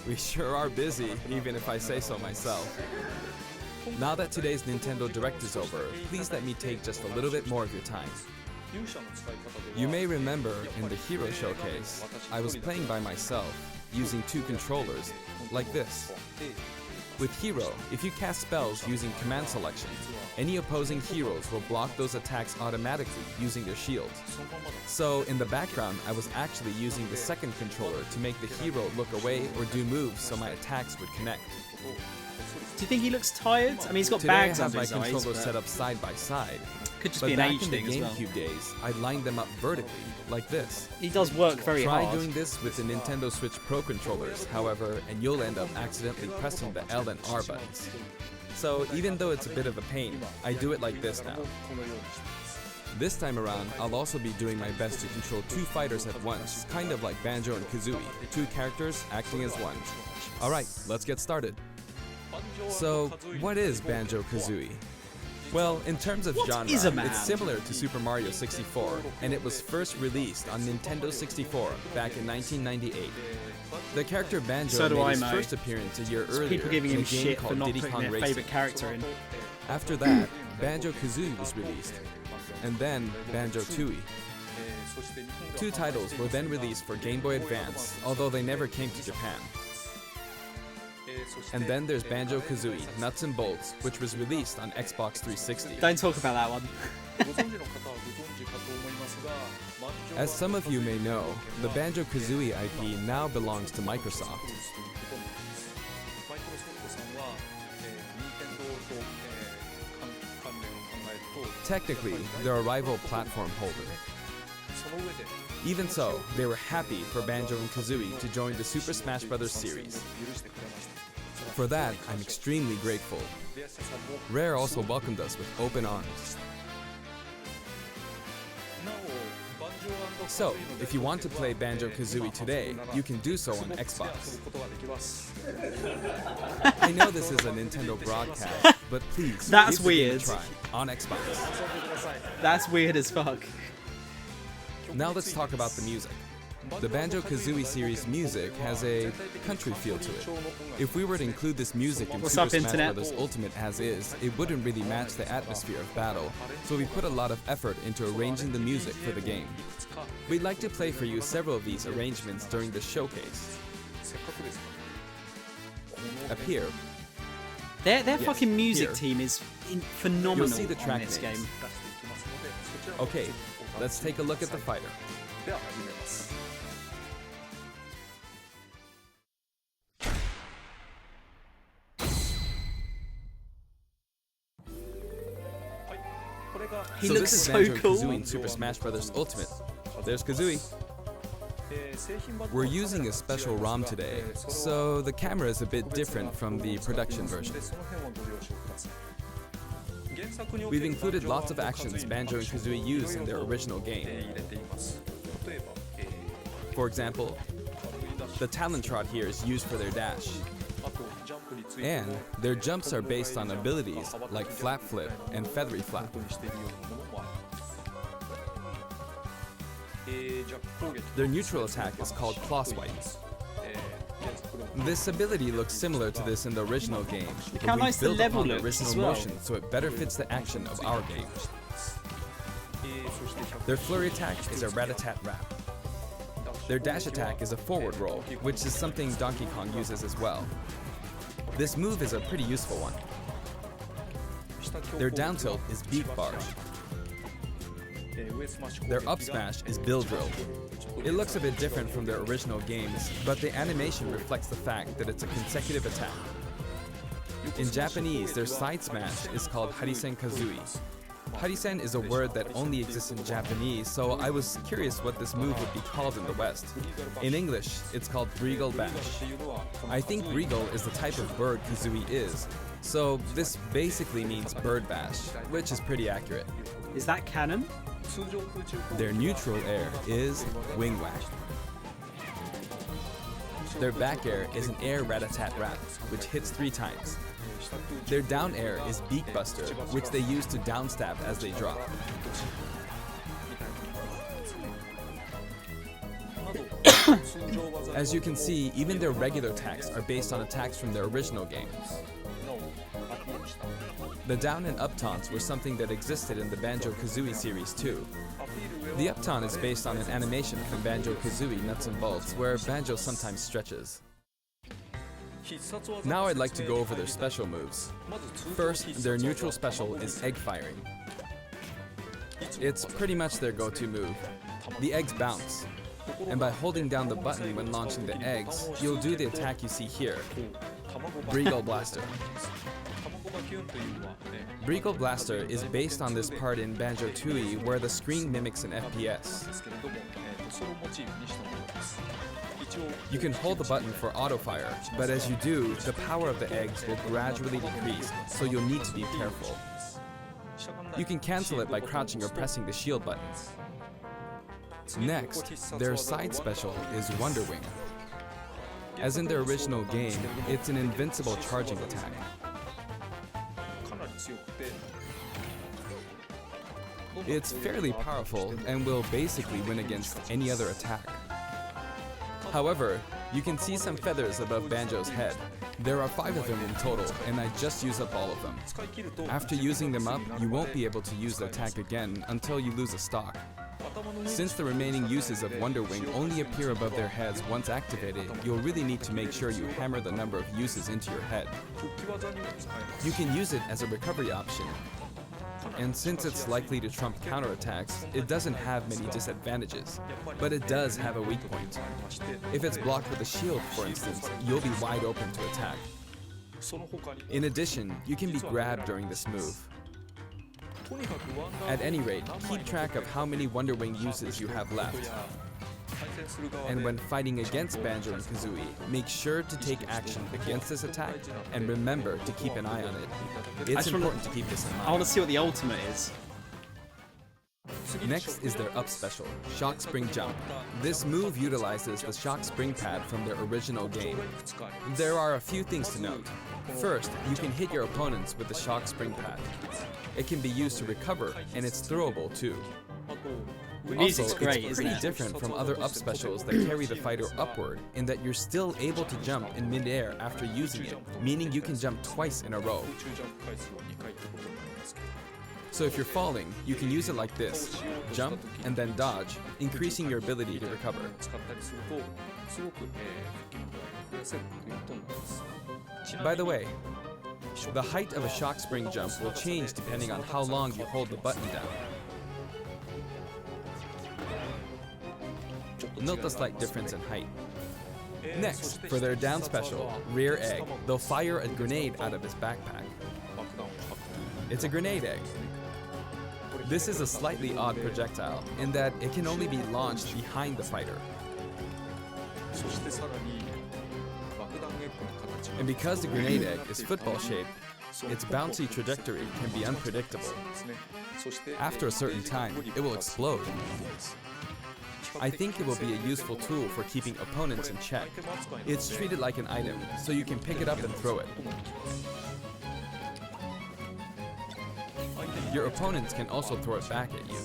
We sure are busy, even if I say so myself. Now that today's Nintendo Direct is over, please let me take just a little bit more of your time. You may remember in the Hero showcase, I was playing by myself, using 2 controllers, like this. With Hero, if you cast spells using command selection, any opposing heroes will block those attacks automatically using their shields. So in the background, I was actually using the second controller to make the hero look away or do moves so my attacks would connect. Do you think he looks tired? I mean, he's got Today bags I have under my his eyes. controllers but set up side by side. Could just But be an back age in the thing as well. GameCube days, I lined them up vertically, like this. He does work very Try hard. doing this with the Nintendo Switch Pro controllers, however, and you'll end up accidentally pressing the L and R buttons. So even though it's a bit of a pain, I do it like this now. This time around, I'll also be doing my best to control 2 fighters at once, kind of like Banjo and Kazooie, 2 characters acting as one. Alright, let's get started. So, what is Banjo-Kazooie? Well, in terms of genre, is a man? it's similar to Super Mario 64, and it was first released on Nintendo 64 back in 1998. The character Banjo So do made I, his mate. first appearance a year earlier People giving in him a game shit for called not Diddy putting Kong their Racing. favourite character in. After that, Banjo-Kazooie was released, and then Banjo-Tooie. 2 titles were then released for Game Boy Advance, although they never came to Japan. And then there's Banjo-Kazooie Nuts and Bolts, which was released on Xbox 360. Don't talk about that one. As some of you may know, the Banjo-Kazooie IP now belongs to Microsoft. Technically, they're a rival platform holder. Even so, they were happy for Banjo and Kazooie to join the Super Smash Bros. Series. For that, I'm extremely grateful. Rare also welcomed us with open arms. So, if you want to play Banjo-Kazooie today, you can do so on Xbox. I know this is a Nintendo broadcast, but please That's give the game a weird. try on Xbox. That's weird as fuck. Now let's talk about the music. The Banjo-Kazooie series music has a country feel to it. If we were to include this music in What's Super up, Smash Internet? Bros. Ultimate as is, it wouldn't really match the atmosphere of battle, so we put a lot of effort into arranging the music for the game. We'd like to play for you several of these arrangements during the showcase. Up here, Their Yes, fucking music here. team is phenomenal You'll see the track in this names. game. okay, let's take a look at the fighter. He so looks this is so Banjo-Kazooie cool. in Super Smash Bros. Ultimate. There's Kazooie. We're using a special ROM today, so the camera is a bit different from the production version. We've included lots of actions Banjo and Kazooie use in their original game. For example, the Talon Trot here is used for their dash. And their jumps are based on abilities like Flap Flip and Feathery Flap. Their neutral attack is called Claw Swipe. This ability looks similar to this in the original game, Look but how we nice the built level upon the looks original as well. motion so it better fits the action of our game. Their flurry attack is a rat-a-tat-rap. Their dash attack is a forward roll, which is something Donkey Kong uses as well. This move is a pretty useful one. Their down tilt is Beak Barge. Their up smash is Bill Drill. It looks a bit different from their original games, but the animation reflects the fact that it's a consecutive attack. In Japanese, their side smash is called Harisen Kazooie. Harisen is a word that only exists in Japanese, so I was curious what this move would be called in the West. In English, it's called Regal Bash. I think Regal is the type of bird Kazooie is, so this basically means bird bash, which is pretty accurate. Is that canon? Their neutral air is Wing Whack. Their back air is an air rat-a-tat-rat, which hits 3 times. Their down air is Beak Buster, which they use to downstab as they drop. As you can see, even their regular attacks are based on attacks from their original game. The down and up taunts were something that existed in the Banjo-Kazooie series too. The up taunt is based on an animation from Banjo-Kazooie Nuts and Bolts, where Banjo sometimes stretches. Now I'd like to go over their special moves. First, their neutral special is egg firing. It's pretty much their go-to move. The eggs bounce, and by holding down the button when launching the eggs, you'll do the attack you see here, Breagle Blaster. Breagle Blaster is based on this part in Banjo-Tooie where the screen mimics an FPS. You can hold the button for auto-fire, but as you do, the power of the eggs will gradually decrease, so you'll need to be careful. You can cancel it by crouching or pressing the shield button. Next, their side special is Wonder Wing. As in their original game, it's an invincible charging attack. It's fairly powerful and will basically win against any other attack. However, you can see some feathers above Banjo's head. There are 5 of them in total, and I just used up all of them. After using them up, you won't be able to use the attack again until you lose a stock. Since the remaining uses of Wonder Wing only appear above their heads once activated, you'll really need to make sure you hammer the number of uses into your head. You can use it as a recovery option, and since it's likely to trump counterattacks, it doesn't have many disadvantages, but it does have a weak point. If it's blocked with a shield, for instance, you'll be wide open to attack. In addition, you can be grabbed during this move. At any rate, keep track of how many Wonder Wing uses you have left. And when fighting against Banjo and Kazooie, make sure to take action against this attack and remember to keep an eye on it. It's important to keep this in mind. I want to see what the ultimate is. Next is their up special, Shock Spring Jump. This move utilizes the Shock Spring pad from their original game. There are a few things to note. First, you can hit your opponents with the Shock Spring pad. It can be used to recover, and it's throwable too. The music's Also, great, it's isn't pretty it? different from other up specials that carry the fighter upward in that you're still able to jump in midair after using it, meaning you can jump twice in a row. So if you're falling, you can use it like this, jump and then dodge, increasing your ability to recover. By the way, the height of a shock spring jump will change depending on how long you hold the button down. Note the slight difference in height. Next, for their down special, Rear Egg, they'll fire a grenade out of his backpack. It's a grenade egg. This is a slightly odd projectile in that it can only be launched behind the fighter. And because the grenade egg is football shaped, its bouncy trajectory can be unpredictable. After a certain time, it will explode. I think it will be a useful tool for keeping opponents in check. It's treated like an item, so you can pick it up and throw it. Your opponents can also throw it back at you.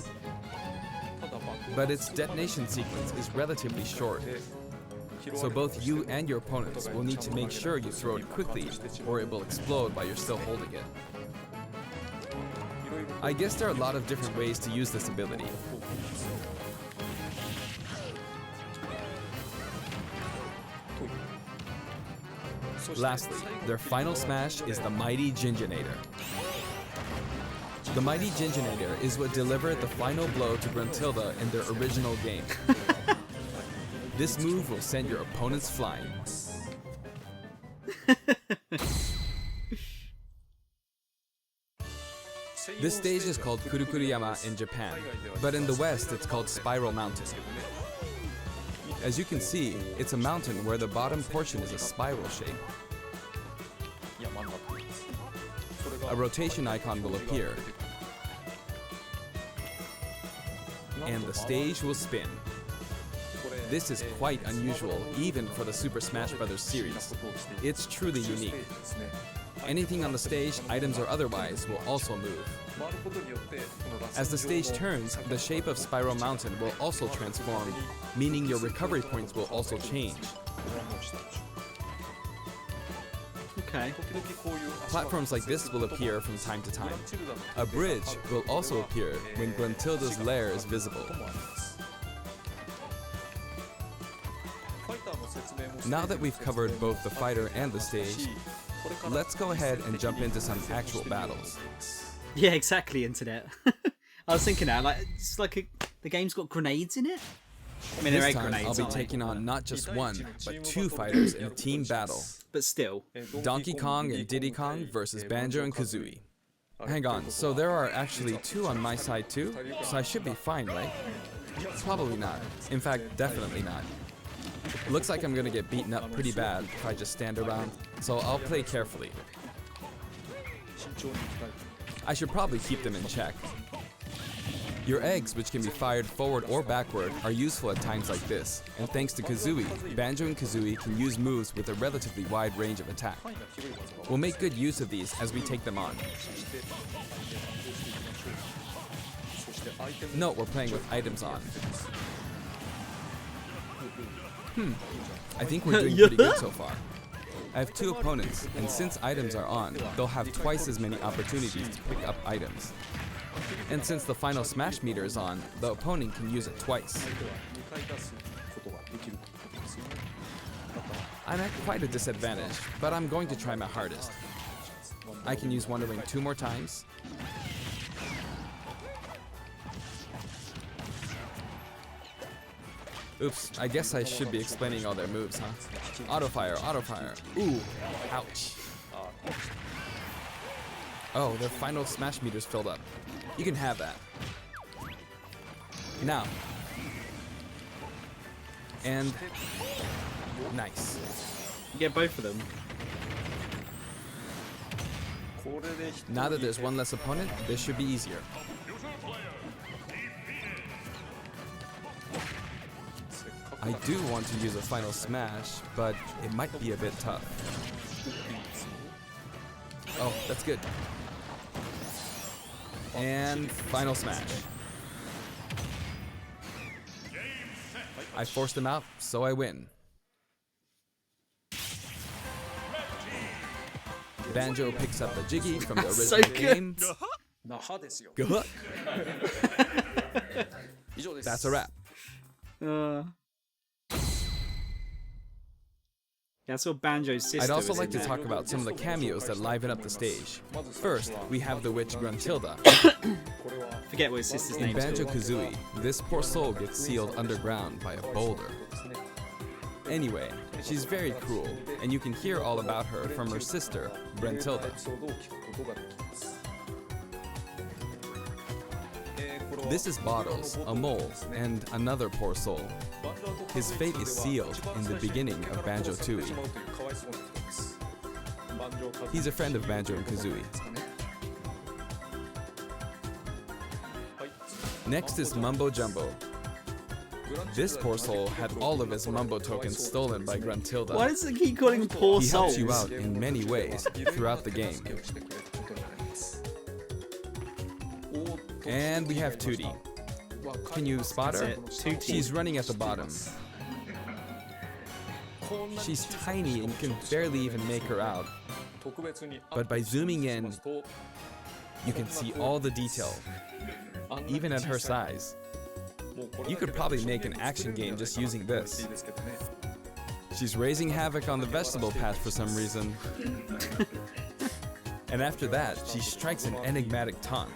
But its detonation sequence is relatively short, so both you and your opponents will need to make sure you throw it quickly or it will explode while you're still holding it. I guess there are a lot of different ways to use this ability. Lastly, their final smash is the Mighty Ginginator. The Mighty Ginginator is what delivered the final blow to Gruntilda in their original game. This move will send your opponents flying. This stage is called Kurukuruyama in Japan, but in the West it's called Spiral Mountain. As you can see, it's a mountain where the bottom portion is a spiral shape. A rotation icon will appear, and the stage will spin. This is quite unusual even for the Super Smash Bros. Series. It's truly unique. Anything on the stage, items or otherwise, will also move. As the stage turns, the shape of Spiral Mountain will also transform, meaning your recovery points will also change. Okay. Platforms like this will appear from time to time. A bridge will also appear when Gruntilda's lair is visible. Now that we've covered both the fighter and the stage, let's go ahead and jump into some actual battles. Yeah, exactly, internet. I was thinking that, like, it's like the game's got grenades in it. I mean, This they're egg time, grenades, I'll be aren't they? taking on not just one, but two fighters in a team battle. But still. Donkey Kong and Diddy Kong versus Banjo and Kazooie. Hang on, so there are actually two on my side too? So I should be fine, right? Probably not. In fact, definitely not. Looks like I'm gonna get beaten up pretty bad if I just stand around, so I'll play carefully. I should probably keep them in check. Your eggs, which can be fired forward or backward, are useful at times like this, and thanks to Kazooie, Banjo and Kazooie can use moves with a relatively wide range of attack. We'll make good use of these as we take them on. Note we're playing with items on. I think we're doing pretty good so far. I have two opponents, and since items are on, they'll have twice as many opportunities to pick up items. And since the final smash meter is on, the opponent can use it twice. I'm at quite a disadvantage, but I'm going to try my hardest. I can use Wonder Wing 2 more times. Oops, I guess I should be explaining all their moves, huh? Auto fire, auto fire. Ooh, ouch. Oh, their final smash meter's filled up. You can have that. Now. And nice. You get both of them. Now that there's one less opponent, this should be easier. I do want to use a final smash, but it might be a bit tough. Oh, that's good. And final smash. I forced him out, so I win. Banjo picks up a Jiggy from the original game. Good. That's a wrap. That's what Banjo's sister. I'd also was like in to there. talk about some of the cameos that liven up the stage. First, we have the witch Gruntilda. Forget what his sister's In name is. Banjo-Kazooie, this poor soul gets sealed underground by a boulder. Anyway, she's very cruel, and you can hear all about her from her sister, Gruntilda. This is Bottles, a mole, and another poor soul. His fate is sealed in the beginning of Banjo-Tooie. He's a friend of Banjo and Kazooie. Next is Mumbo Jumbo. This poor soul had all of his Mumbo tokens stolen by Gruntilda. Why does it keep calling him poor He souls? helps you out in many ways throughout the game. And we have Tootie. Can you spot her? She's running at the bottom. She's tiny and you can barely even make her out. But by zooming in, you can see all the detail, even at her size. You could probably make an action game just using this. She's raising havoc on the vegetable patch for some reason. And after that, she strikes an enigmatic taunt.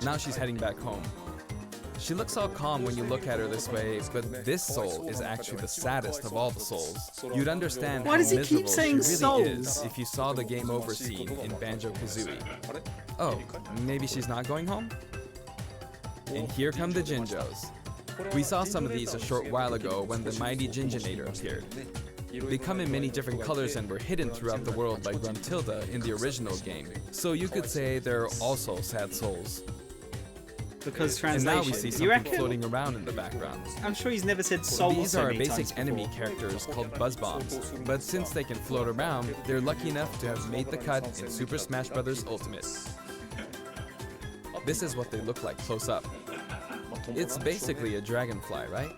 Now she's heading back home. She looks all calm when you look at her this way, but this soul is actually the saddest of all the souls. You'd understand Why how does he keep miserable saying she really souls? is if you saw the game over scene in Banjo-Kazooie. Oh, maybe she's not going home? And here come the Jinjos. We saw some of these a short while ago when the mighty Jinjonator appeared. They come in many different colors and were hidden throughout the world by Gruntilda in the original game. So you could say they're also sad souls. Because And translation. now we see You something reckon? floating around in the background. I'm sure he's never said souls. These so are many basic times enemy before. characters called Buzz Bombs, but since they can float around, they're lucky enough to have made the cut in Super Smash Bros. Ultimate. This is what they look like close up. It's basically a dragonfly, right?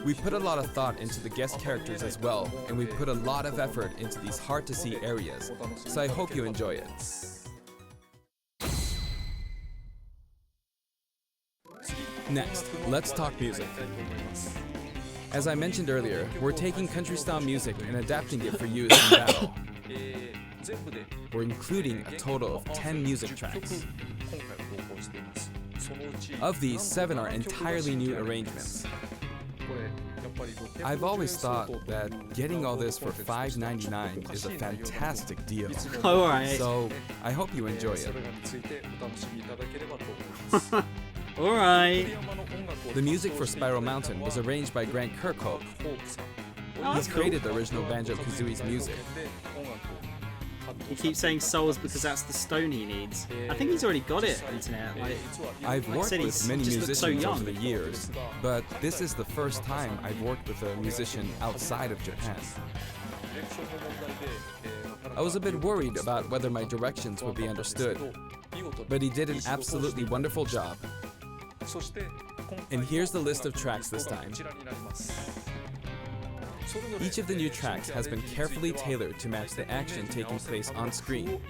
We put a lot of thought into the guest characters as well, and we put a lot of effort into these hard-to-see areas, so I hope you enjoy it. Next, let's talk music. As I mentioned earlier, we're taking country-style music and adapting it for use in battle. We're including a total of 10 music tracks. Of these, 7 are entirely new arrangements. I've always thought that getting all this for $5.99 is a fantastic deal. Alright. So, I hope you enjoy it. Alright. The music for Spiral Mountain was arranged by Grant Kirkhope. He created the original Banjo-Kazooie's music. He keeps saying souls because that's the stone he needs. I think he's already got it, internet. I've like I worked said, with he's many just looks so musicians young. over the years, but this is the first time I've worked with a musician outside of Japan. I was a bit worried about whether my directions would be understood, but he did an absolutely wonderful job. And here's the list of tracks this time. Each of the new tracks has been carefully tailored to match the action taking place on screen.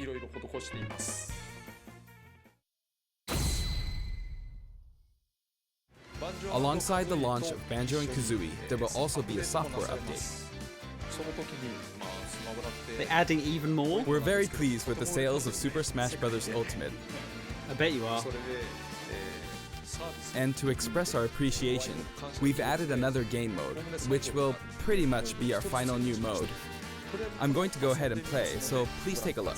Alongside the launch of Banjo and Kazooie, there will also be a software update. They're adding even more? We're very pleased with the sales of Super Smash Bros. Ultimate. I bet you are. And to express our appreciation, we've added another game mode, which will pretty much be our final new mode. I'm going to go ahead and play, so please take a look.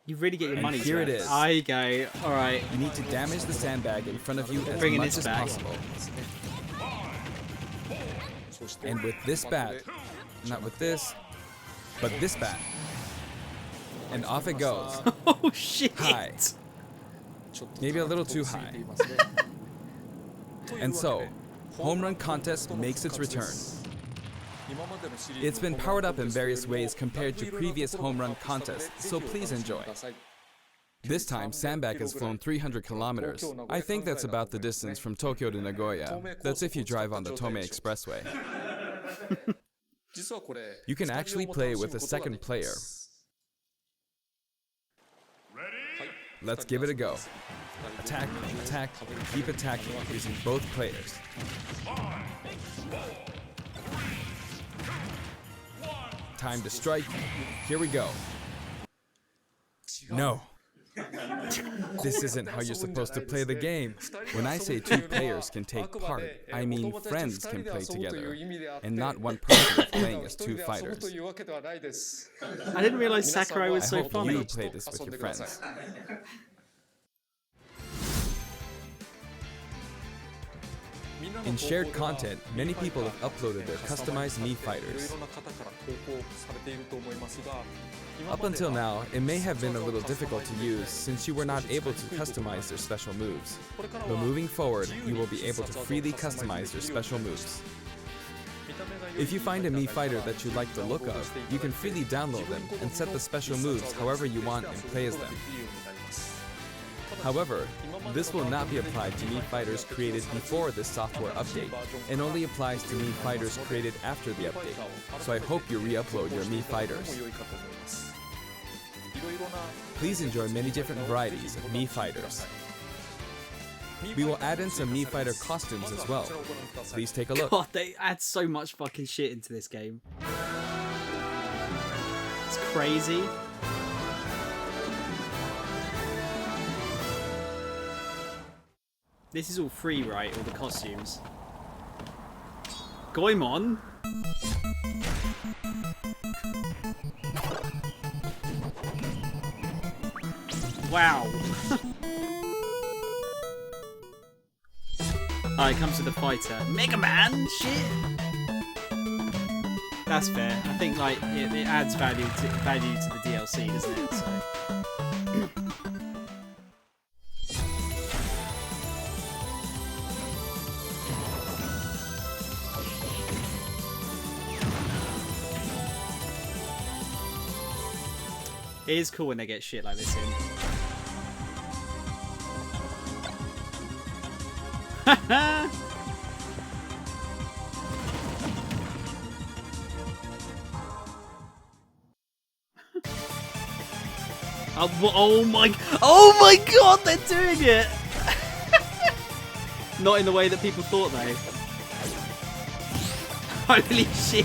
You really get your And money. here it is. There you go. Alright. You need to damage the sandbag in front of you as Bringing much this as back. possible. And with this bat, not with this, but this bat. And off it goes. Oh shit! Hi. Maybe a little too high. And so, Home Run Contest makes its return. It's been powered up in various ways compared to previous home run contests, so please enjoy. This time, Sandbag has flown 300 kilometers. I think that's about the distance from Tokyo to Nagoya. That's if you drive on the Tomei Expressway. You can actually play with a second player. Let's give it a go. Attack, attack, keep attacking using both players. Time to strike. Here we go. No. This isn't how you're supposed to play the game. When I say two players can take part, I mean friends can play together, and not one person is playing as two fighters. I didn't realize Sakurai was so I hope funny. you play this with your friends. In shared content, many people have uploaded their customized Mii fighters. Up until now, it may have been a little difficult to use since you were not able to customize their special moves. But moving forward, you will be able to freely customize their special moves. If you find a Mii fighter that you like the look of, you can freely download them and set the special moves however you want and play as them. However, this will not be applied to Mii fighters created before this software update, and only applies to Mii fighters created after the update, so I hope you re-upload your Mii fighters. Please enjoy many different varieties of Mii fighters. We will add in some Mii fighter costumes as well. Please take a look. God, they add so much fucking shit into this game. It's crazy. This is all free, right? All the costumes. Goemon? Wow. Oh, it comes with the fighter. Mega Man? Shit! That's fair. I think like it adds value to the DLC, doesn't it? So. It is cool when they get shit like this in. Oh my god, they're doing it! Not in the way that people thought though. Holy shit!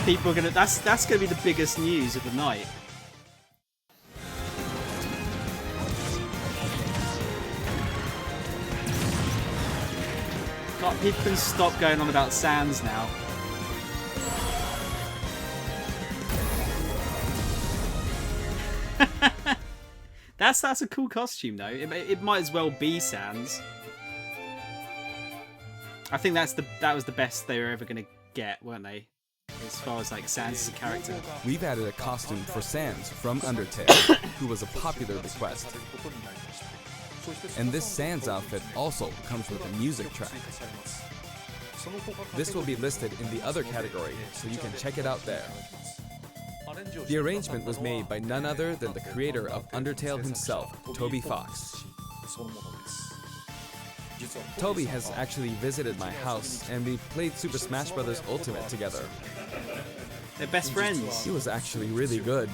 People are gonna that's gonna be the biggest news of the night. God, people can stop going on about Sans now. That's a cool costume though. It might as well be Sans. I think that was the best they were ever gonna get, weren't they? As far as like Sans as a character. We've added a costume for Sans from Undertale, who was a popular request. And this Sans outfit also comes with a music track. This will be listed in the other category, so you can check it out there. The arrangement was made by none other than the creator of Undertale himself, Toby Fox. Toby has actually visited my house, and we played Super Smash Bros. Ultimate together. They're best friends. He was actually really good.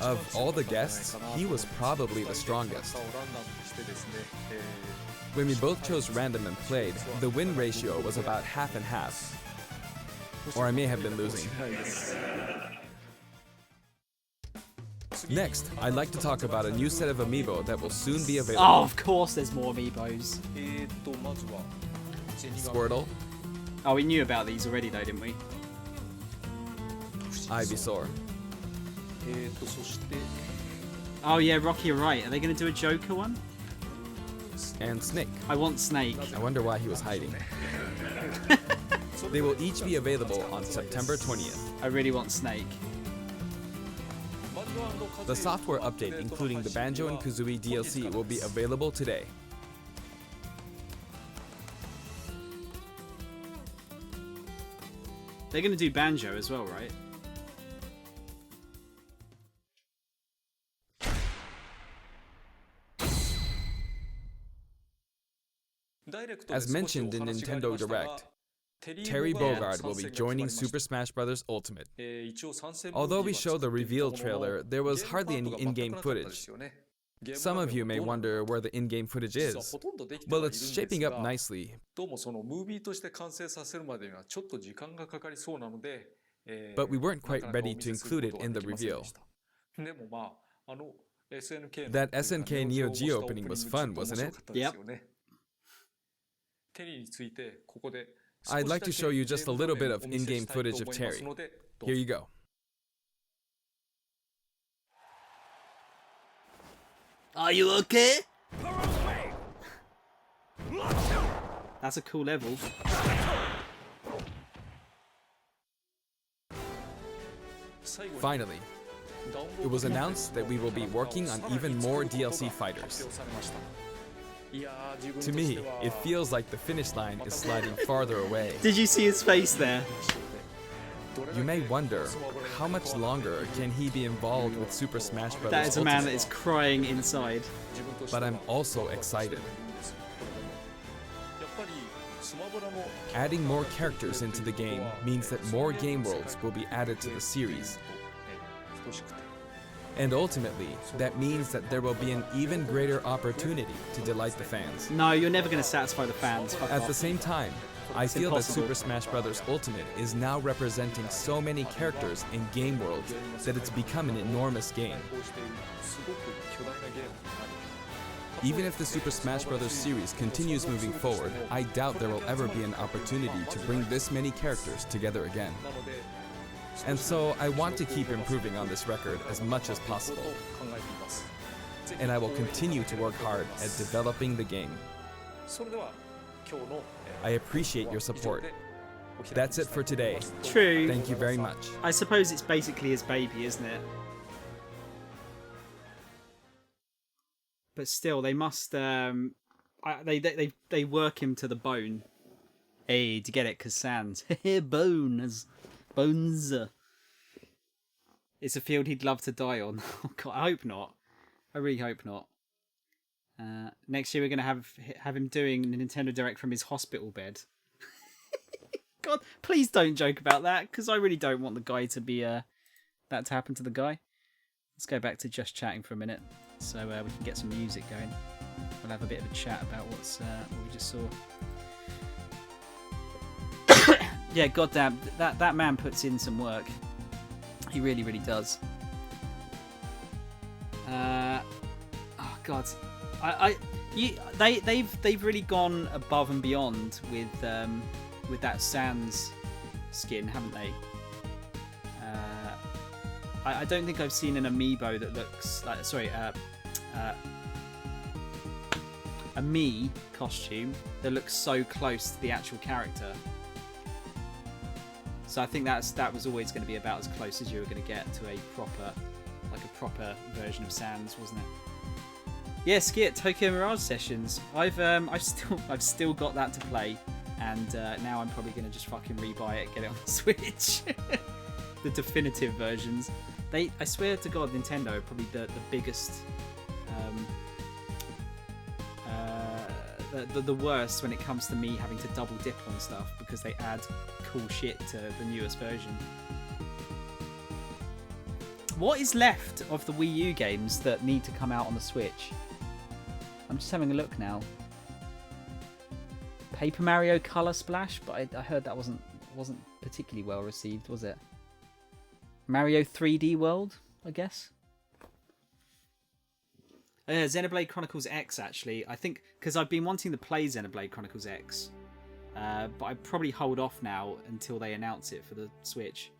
Of all the guests, he was probably the strongest. When we both chose random and played, the win ratio was about half and half. Or I may have been losing. Next, I'd like to talk about a new set of amiibo that will soon be available. Oh, of course there's more amiibos. Squirtle. Oh, we knew about these already though, didn't we? Ivysaur. Oh yeah, Rocky, you're right. Are they going to do a Joker one? And Snake. I want Snake. I wonder why he was hiding. They will each be available on September 20th. I really want Snake. The software update, including the Banjo and Kazooie DLC, will be available today. They're going to do Banjo as well, right? As mentioned in Nintendo Direct, Terry Bogard will be joining Super Smash Bros. Ultimate. Although we showed the reveal trailer, there was hardly any in-game footage. Some of you may wonder where the in-game footage is. Well, it's shaping up nicely. But we weren't quite ready to include it in the reveal. That SNK Neo Geo opening was fun, wasn't it? Yep. I'd like to show you just a little bit of in-game footage of Terry. Here you go. Are you okay? That's a cool level. Finally, it was announced that we will be working on even more DLC fighters. To me, it feels like the finish line is sliding farther away. Did you see his face there? You may wonder, how much longer can he be involved with Super Smash Bros. That is a man Ultimate? that is crying inside. But I'm also excited. Adding more characters into the game means that more game worlds will be added to the series. And ultimately, that means that there will be an even greater opportunity to delight the fans. No, you're never going to satisfy the fans. Fuck At off. the same time, I feel impossible. that Super Smash Bros. Ultimate is now representing so many characters in game worlds that it's become an enormous game. Even if the Super Smash Bros. Series continues moving forward, I doubt there will ever be an opportunity to bring this many characters together again. And so I want to keep improving on this record as much as possible. And I will continue to work hard at developing the game. I appreciate your support. That's it for today. True. Thank you very much. I suppose it's basically his baby, isn't it? But still, they must. They work him to the bone. Hey, to get it, cause Sans. Bones. It's a field he'd love to die on. Oh God, I hope not. I really hope not. Next year we're gonna have him doing the Nintendo Direct from his hospital bed. God, please don't joke about that, because I really don't want the guy to be that to happen to the guy. Let's go back to just chatting for a minute, so we can get some music going. We'll have a bit of a chat about what we just saw. Yeah, goddamn, that man puts in some work. He really, really does. Oh God, they've really gone above and beyond with that Sans skin, haven't they? I don't think I've seen an amiibo that looks like a Mii costume that looks so close to the actual character. So I think that was always going to be about as close as you were going to get to a proper version of Sans, wasn't it? Yeah, Skit, Tokyo Mirage Sessions. I've still got that to play, and now I'm probably going to just fucking rebuy it, get it on the Switch. The definitive versions. I swear to God, Nintendo are probably the biggest, the worst when it comes to me having to double dip on stuff because they add cool shit to the newest version. What is left of the Wii U games that need to come out on the Switch? I'm just having a look now. Paper Mario Color Splash, but I heard that wasn't particularly well received, was it? Mario 3D World, I guess. Xenoblade Chronicles X, actually. I think, because I've been wanting to play Xenoblade Chronicles X, but I'd probably hold off now until they announce it for the Switch.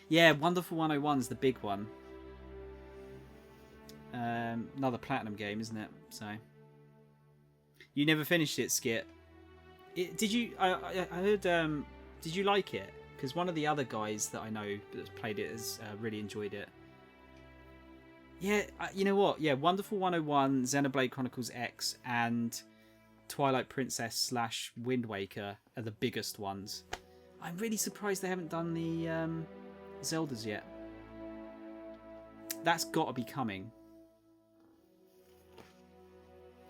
Yeah, Wonderful 101's the big one. Another Platinum game, isn't it? So you never finished it, Skit. Did you? I heard. Did you like it? because one of the other guys that I know that's played it has really enjoyed it. Yeah, you know what? Yeah, Wonderful 101, Xenoblade Chronicles X, and Twilight Princess / Wind Waker are the biggest ones. I'm really surprised they haven't done the Zeldas yet. That's got to be coming.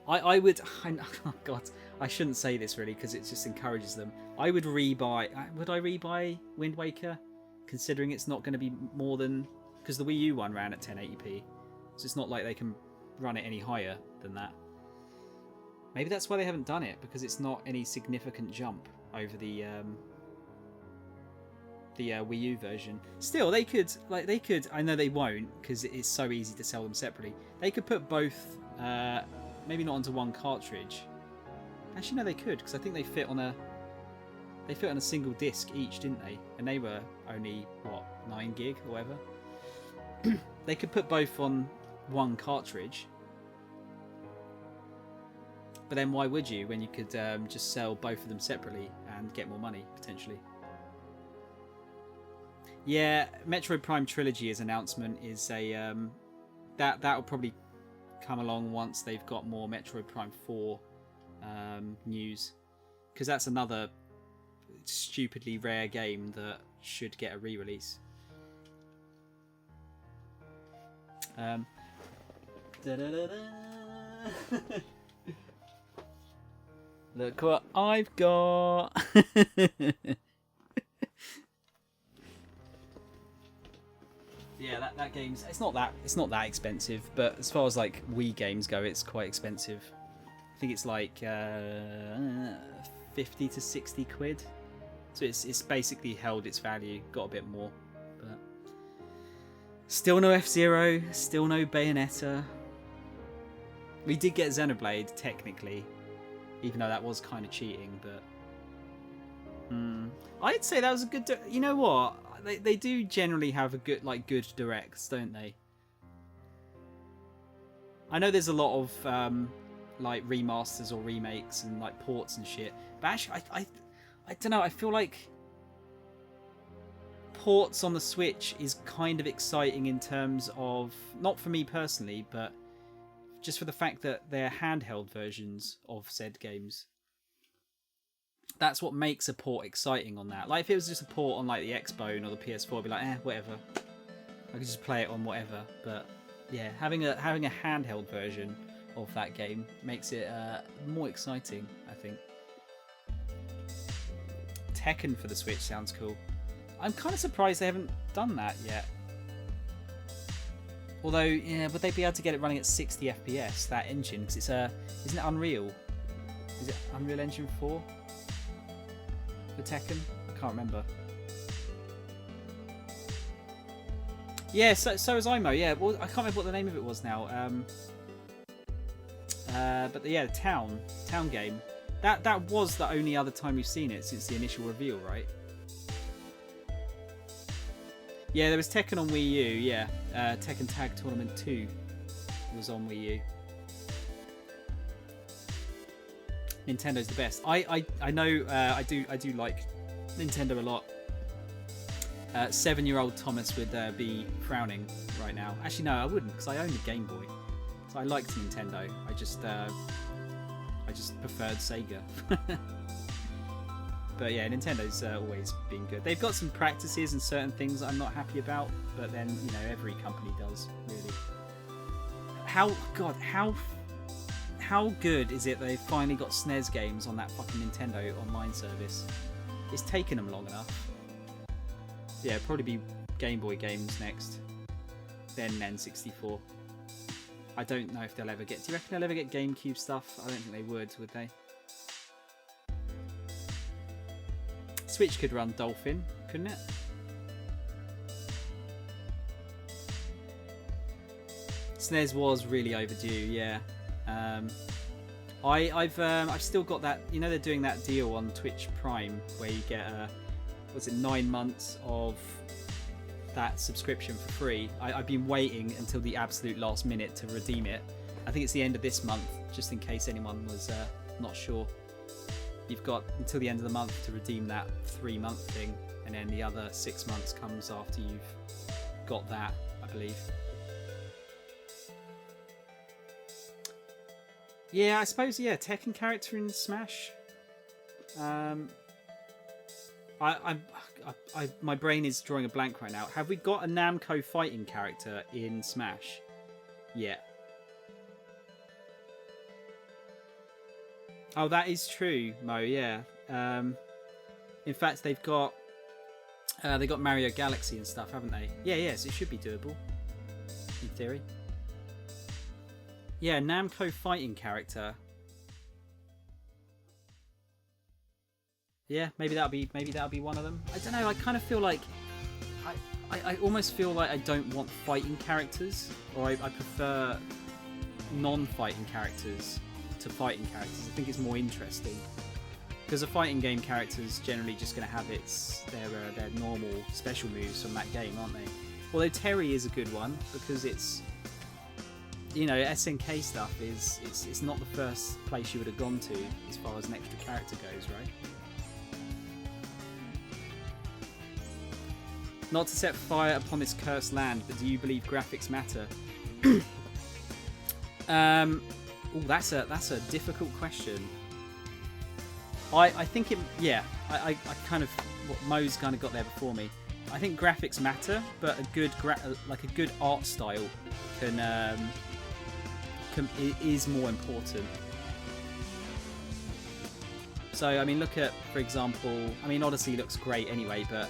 I would... oh God, I shouldn't say this really because it just encourages them. I would rebuy... Would I rebuy Wind Waker? Considering it's not going to be more than... Because the Wii U one ran at 1080p. So it's not like they can run it any higher than that. Maybe that's why they haven't done it, because it's not any significant jump over the Wii U version. Still, they could, I know they won't, because it's so easy to sell them separately. They could put both, maybe not onto one cartridge. Actually, no, they could, because I think they fit on a single disc each, didn't they? And they were only, what, 9 gig or whatever? They could put both on one cartridge. But then why would you when you could just sell both of them separately and get more money, potentially? Yeah, Metroid Prime Trilogy's announcement is a... that'll probably come along once they've got more Metroid Prime 4 news. Because that's another stupidly rare game that should get a re-release. Look what I've got. Yeah, that game's it's not that expensive, but as far as like Wii games go, it's quite expensive. I think it's like 50 to 60 quid. So it's basically held its value, got a bit more, but still no F-Zero, still no Bayonetta. We did get Xenoblade technically, even though that was kind of cheating, but I'd say that was a good... You know what? They do generally have a good directs, don't they? I know there's a lot of like remasters or remakes and like ports and shit, but actually I don't know, I feel like ports on the Switch is kind of exciting in terms of, not for me personally, but just for the fact that they're handheld versions of said games. That's what makes a port exciting on that. Like if it was just a port on like the Xbone or the PS4, I'd be like, whatever. I could just play it on whatever. But yeah, having a handheld version of that game makes it more exciting, I think. Tekken for the Switch sounds cool. I'm kind of surprised they haven't done that yet. Although, yeah, would they be able to get it running at 60 FPS, that engine? Because it's isn't it Unreal? Is it Unreal Engine 4? For Tekken? I can't remember. Yeah, so is IMO, yeah. Well, I can't remember what the name of it was now. But the town game. That was the only other time we've seen it since the initial reveal, right? Yeah, there was Tekken on Wii U, yeah. Tekken Tag Tournament 2 was on Wii U. Nintendo's the best. I know I do like Nintendo a lot. 7-year-old Thomas would be frowning right now. Actually, no, I wouldn't, because I own a Game Boy, so I liked Nintendo. I just preferred Sega. But yeah, Nintendo's always been good. They've got some practices and certain things that I'm not happy about, but then you know every company does really. How good is it they've finally got SNES games on that fucking Nintendo online service? It's taken them long enough. Yeah, probably be Game Boy games next, then N64. I don't know if they'll ever get... Do you reckon they'll ever get GameCube stuff? I don't think they would they? Switch could run Dolphin, couldn't it? SNES was really overdue, yeah. I've still got that. You know they're doing that deal on Twitch Prime where you get 9 months of that subscription for free. I've been waiting until the absolute last minute to redeem it. I think it's the end of this month, just in case anyone was not sure. You've got until the end of the month to redeem that 3-month thing. and then the other 6 months comes after you've got that, I believe. Yeah, I suppose, yeah, Tekken character in Smash. My brain is drawing a blank right now. Have we got a Namco fighting character in Smash? Yeah. Oh, that is true, Mo. Yeah. In fact, they got Mario Galaxy and stuff, haven't they? Yeah. Yes, it should be doable. In theory. Yeah, Namco fighting character. Yeah, maybe that'll be one of them. I don't know. I kind of feel like I almost feel like I don't want fighting characters, or I prefer non-fighting characters to fighting characters. I think it's more interesting because a fighting game character is generally just going to have their normal special moves from that game, aren't they? Although Terry is a good one because it's, you know, SNK stuff is it's not the first place you would have gone to as far as an extra character goes, right? Not to set fire upon this cursed land, but do you believe graphics matter? Oh, that's a difficult question. I think it. Yeah, I kind of what Mo's kind of got there before me. I think graphics matter, but a good art style is more important. So I mean, look at, for example, I mean Odyssey looks great anyway, but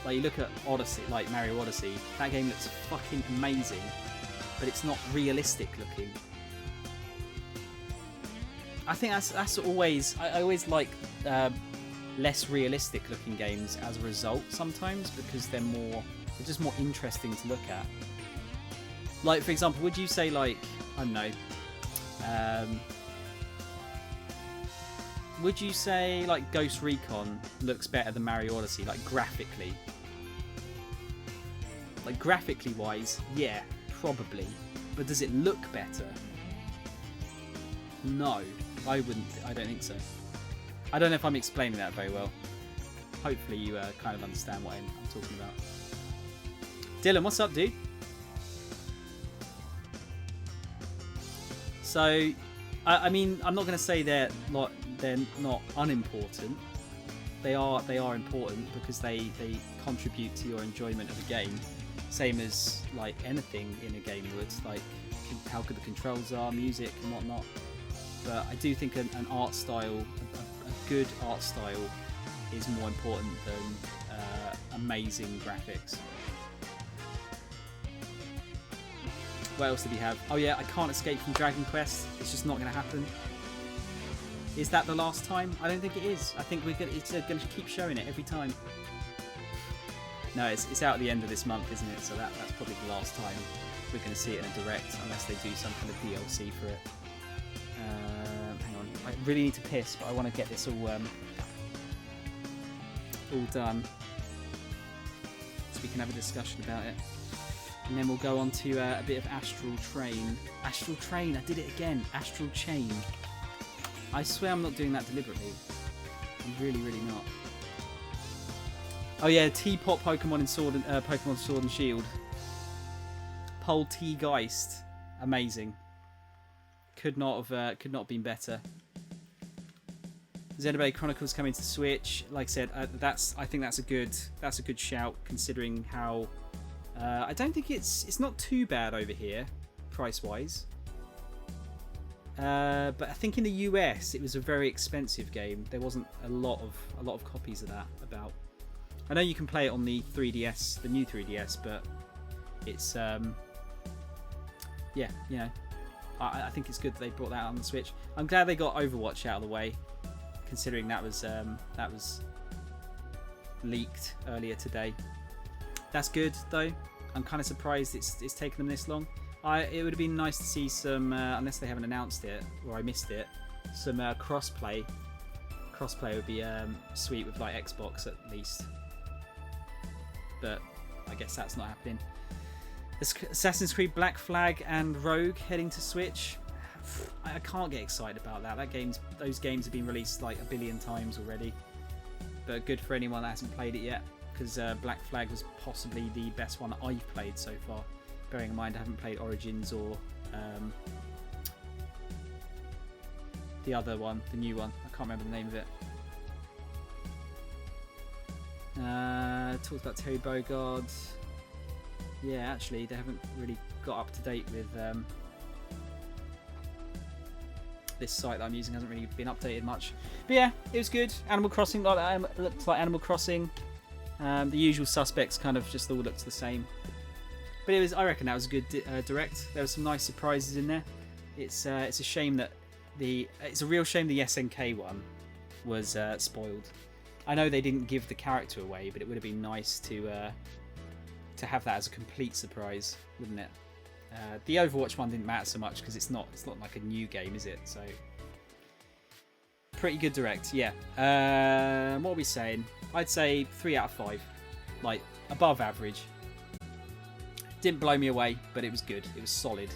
like you look at Odyssey, like Mario Odyssey, that game looks fucking amazing, but it's not realistic looking. I think that's always, I always like less realistic looking games as a result sometimes, because they're just more interesting to look at. Like, for example, would you say, like, I don't know, would you say like Ghost Recon looks better than Mario Odyssey, like graphically? Like graphically wise, yeah, probably. But does it look better? No, I don't think so. I don't know if I'm explaining that very well. Hopefully you kind of understand what I'm talking about. Dylan, what's up, dude? So, I mean, I'm not going to say they're not unimportant. They are important because they contribute to your enjoyment of a game. Same as like anything in a game would, like how good the controls are, music and whatnot. But I do think an art style, a good art style, is more important than amazing graphics. What else did he have? Oh yeah, I can't escape from Dragon Quest. It's just not going to happen. Is that the last time? I don't think it is. I think it's going to keep showing it every time. No, it's out at the end of this month, isn't it? So that's probably the last time we're going to see it in a direct, unless they do some kind of DLC for it. Hang on, I really need to piss, but I want to get this all done, so we can have a discussion about it. And then we'll go on to a bit of Astral Train. Astral Train, I did it again. Astral Chain. I swear I'm not doing that deliberately. I'm really, really not. Oh yeah, T-Pop Pokemon in Pokemon Sword and Shield. Poltegeist, amazing. Could not have been better. Xenoblade Chronicles coming to Switch. Like I said, I think that's a good shout, considering how I don't think it's not too bad over here, price wise. But I think in the US it was a very expensive game. There wasn't a lot of copies of that about. I know you can play it on the 3DS, the new 3DS, but it's yeah, you know, I think it's good that they brought that out on the Switch. I'm glad they got Overwatch out of the way, considering that was leaked earlier today. That's good though. I'm kind of surprised it's taken them this long. It would have been nice to see some, unless they haven't announced it or I missed it, some crossplay. Crossplay would be sweet with like Xbox at least. But I guess that's not happening. Assassin's Creed Black Flag and Rogue heading to Switch. I can't get excited about that. Those games have been released like a billion times already. but good for anyone that hasn't played it yet, because Black Flag was possibly the best one I've played so far. Bearing in mind I haven't played Origins or the other one, the new one. I can't remember the name of it. Talked about Terry Bogard. Yeah, actually, they haven't really got up to date with this site that I'm using. Hasn't really been updated much. But yeah, it was good. Animal Crossing looks like Animal Crossing. The usual suspects kind of just all looks the same. But it was. I reckon that was a good direct. There were some nice surprises in there. It's a shame that it's a real shame the SNK one was spoiled. I know they didn't give the character away, but it would have been nice to have that as a complete surprise, wouldn't it? The Overwatch one didn't matter so much because it's not like a new game, is it? So pretty good direct, yeah. What are we saying? I'd say 3 out of 5, like above average. Didn't blow me away, but it was good. It was solid.